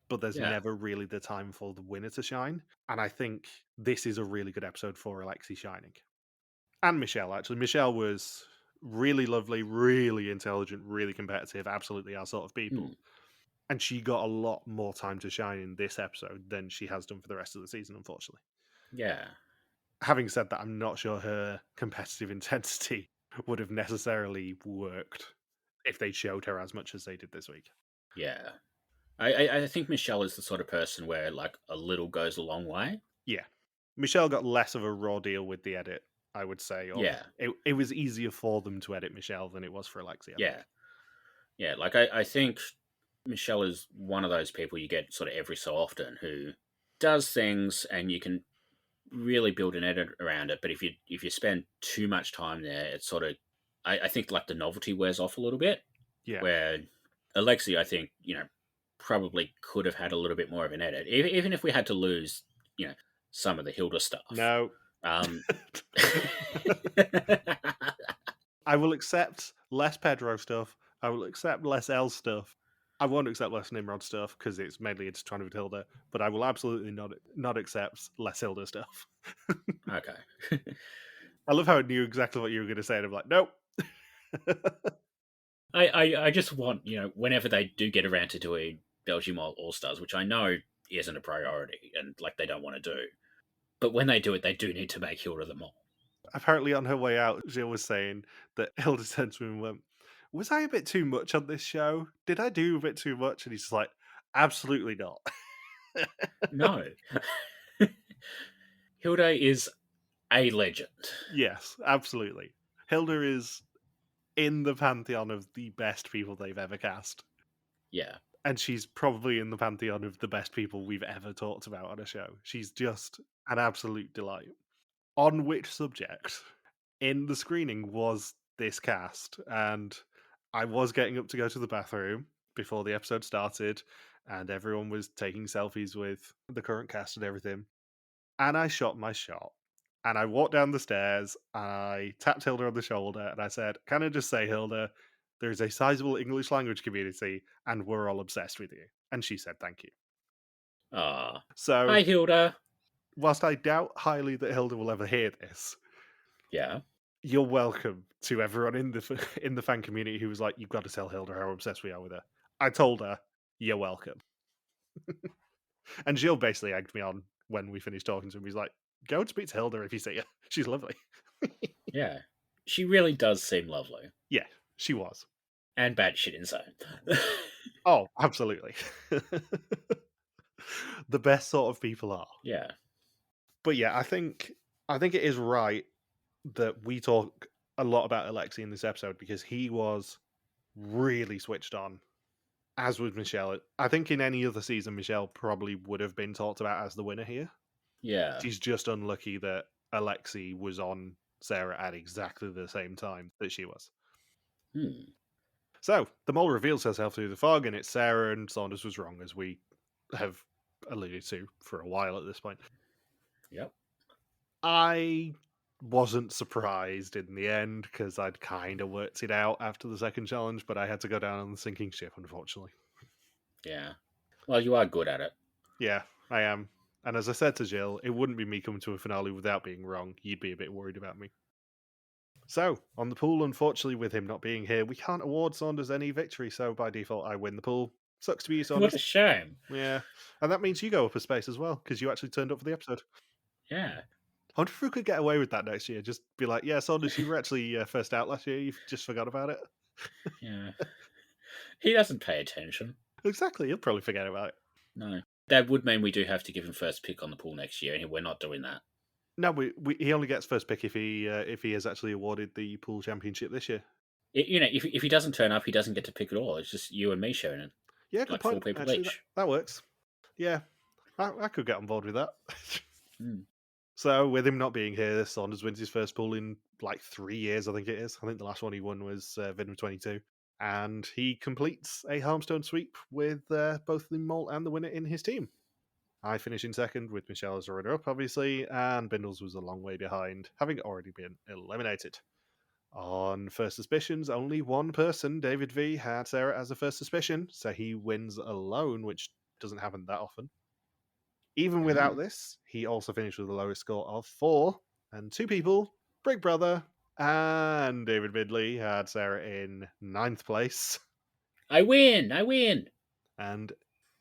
But there's never really the time for the winner to shine. And I think this is a really good episode for Alexei shining. And Michelle, actually. Michelle was really lovely, really intelligent, really competitive, absolutely our sort of people. And she got a lot more time to shine in this episode than she has done for the rest of the season, unfortunately. Yeah. Having said that, I'm not sure her competitive intensity would have necessarily worked if they showed her as much as they did this week. Yeah. I think Michelle is the sort of person where, like, a little goes a long way. Yeah. Michelle got less of a raw deal with the edit, I would say. It was easier for them to edit Michelle than it was for Alexei. Yeah, like, I think Michelle is one of those people you get sort of every so often who does things and you can really build an edit around it. But if you spend too much time there, it's sort of, I think, like, the novelty wears off a little bit. Yeah. Where Alexei, I think, probably could have had a little bit more of an edit, even if we had to lose, some of the Hilda stuff. No. I will accept less Pedro stuff. I will accept less Elle stuff. I won't accept less Nimrod stuff because it's mainly intertwined with Hilda, but I will absolutely not accept less Hilda stuff. Okay. I love how I knew exactly what you were going to say, and I'm like, nope. I just want, whenever they do get around to doing Belgium All-Stars, which I know isn't a priority and, like, they don't want to do, but when they do it, they do need to make Hilda the mole. Apparently on her way out, Jill was saying that Hilda turned to him and went, was I a bit too much on this show? Did I do a bit too much? And he's just like, absolutely not. No. Hilda is a legend. Yes, absolutely. Hilda is in the pantheon of the best people they've ever cast. Yeah. And she's probably in the pantheon of the best people we've ever talked about on a show. She's just an absolute delight. On which subject in the screening was this cast? And I was getting up to go to the bathroom before the episode started, and everyone was taking selfies with the current cast and everything. And I shot my shot. And I walked down the stairs, and I tapped Hilda on the shoulder, and I said, can I just say, Hilda, there's a sizable English language community, and we're all obsessed with you. And she said, thank you. So, hi, Hilda. Whilst I doubt highly that Hilda will ever hear this, yeah, you're welcome to everyone in the fan community who was like, you've got to tell Hilda how obsessed we are with her. I told her, you're welcome. And Jill basically egged me on when we finished talking to him. He's like, go and speak to Hilda if you see her. She's lovely. Yeah. She really does seem lovely. Yeah, she was. And batshit insane. Oh, absolutely. The best sort of people are. Yeah. But yeah, I think it is right that we talk a lot about Alexei in this episode because he was really switched on, as was Michelle. I think in any other season, Michelle probably would have been talked about as the winner here. Yeah. She's just unlucky that Alexei was on Sarah at exactly the same time that she was. So, the mole reveals herself through the fog, and it's Sarah, and Saunders was wrong, as we have alluded to for a while at this point. Yep. I wasn't surprised in the end, because I'd kind of worked it out after the second challenge, but I had to go down on the sinking ship, unfortunately. Yeah. Well, you are good at it. Yeah, I am. And as I said to Jill, it wouldn't be me coming to a finale without being wrong. You'd be a bit worried about me. So, on the pool, unfortunately, with him not being here, we can't award Saunders any victory, so by default, I win the pool. Sucks to be you, Saunders. What a shame. Yeah. And that means you go up a space as well, because you actually turned up for the episode. Yeah. I wonder if we could get away with that next year. Just be like, yeah, Saunders, you were actually first out last year. You just forgot about it. Yeah. He doesn't pay attention. Exactly. He'll probably forget about it. No. That would mean we do have to give him first pick on the pool next year, and we're not doing that. No, he only gets first pick if he has actually awarded the pool championship this year. If he doesn't turn up, he doesn't get to pick at all. It's just you and me, Sheridan. Yeah, good like point. 4 people Actually, each. that works. Yeah, I could get on board with that. Mm. So, with him not being here, Saunders wins his first pool in like 3 years, I think it is. I think the last one he won was WIDM 22. And he completes a Harmstone sweep with both the Mol and the winner in his team. I finish in second with Michelle as a runner-up, obviously, and Bindles was a long way behind, having already been eliminated. On first suspicions, only one person, David V, had Sarah as a first suspicion, so he wins alone, which doesn't happen that often. Even without this, he also finished with the lowest score of 4, and 2 people, Big Brother and David Bidley, had Sarah in 9th place. I win! And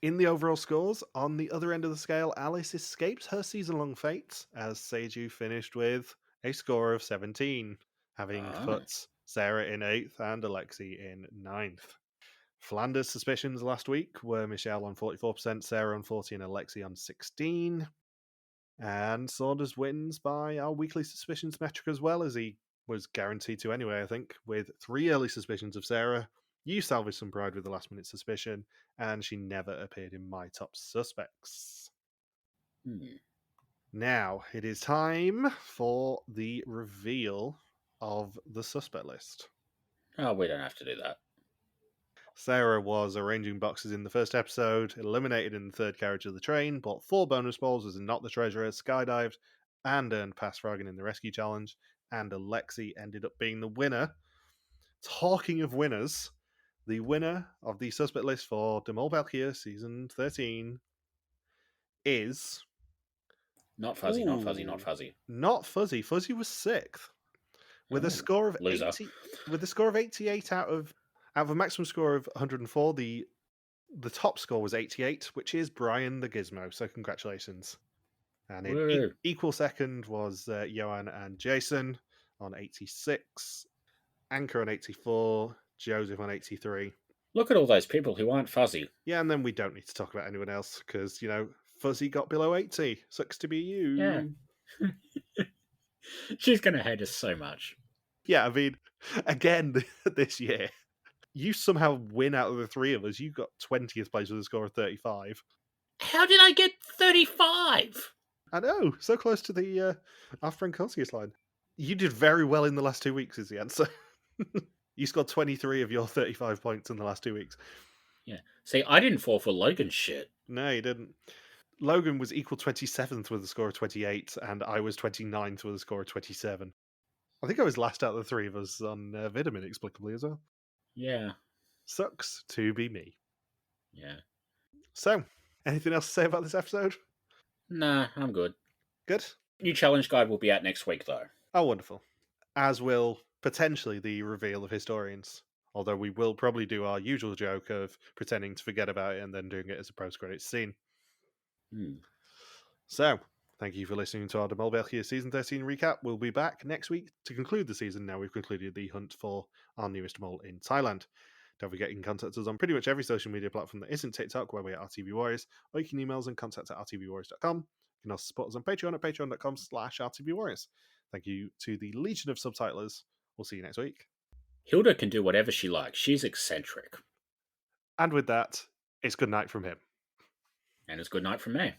in the overall scores, on the other end of the scale, Alice escaped her season-long fate, as Seiju finished with a score of 17, having put Sarah in 8th and Alexi in 9th. Flanders' suspicions last week were Michelle on 44%, Sarah on 40%, and Alexi on 16%. And Saunders wins by our weekly suspicions metric as well, as he was guaranteed to anyway, I think, with 3 early suspicions of Sarah. You salvaged some pride with the last minute suspicion, and she never appeared in my top suspects. Now, it is time for the reveal of the suspect list. Oh, we don't have to do that. Sarah was arranging boxes in the first episode, eliminated in the third carriage of the train, bought 4 bonus balls, was not the treasurer, skydived, and earned past Froggen in the rescue challenge, and Alexi ended up being the winner. Talking of winners, the winner of the suspect list for Mol België season 13 is... Not Fuzzy, not Fuzzy, not Fuzzy. Not Fuzzy. Fuzzy was 6th. With a score of 88 out of a maximum score of 104, the top score was 88, which is Brian the Gizmo. So congratulations. And in equal second was Johan and Jason on 86, Anchor on 84, Joseph on 83. Look at all those people who aren't Fuzzy. Yeah, and then we don't need to talk about anyone else because, Fuzzy got below 80. Sucks to be you. Yeah. She's going to hate us so much. Yeah, I mean, again, this year, you somehow win out of the 3 of us. You got 20th place with a score of 35. How did I get 35? I know, so close to the our friend Koscius line. You did very well in the last 2 weeks, is the answer. You scored 23 of your 35 points in the last 2 weeks. Yeah. See, I didn't fall for Logan's shit. No, you didn't. Logan was equal 27th with a score of 28, and I was 29th with a score of 27. I think I was last out of the 3 of us on WIDM inexplicably as well. Yeah. Sucks to be me. Yeah. So, anything else to say about this episode? Nah, I'm good. Good? New challenge guide will be out next week, though. Oh, wonderful. As will potentially the reveal of historians. Although we will probably do our usual joke of pretending to forget about it and then doing it as a post-credits scene. So, thank you for listening to our Mol België Season 13 recap. We'll be back next week to conclude the season. Now we've concluded the hunt for our newest mole in Thailand. Don't forget you can contact us on pretty much every social media platform that isn't TikTok, where we are RTV Warriors, or you can email us and contact at rtvwarriors.com. You can also support us on Patreon at patreon.com/rtvwarriors. Thank you to the legion of subtitlers. We'll see you next week. Hilda can do whatever she likes. She's eccentric. And with that, it's good night from him. And it's good night from me.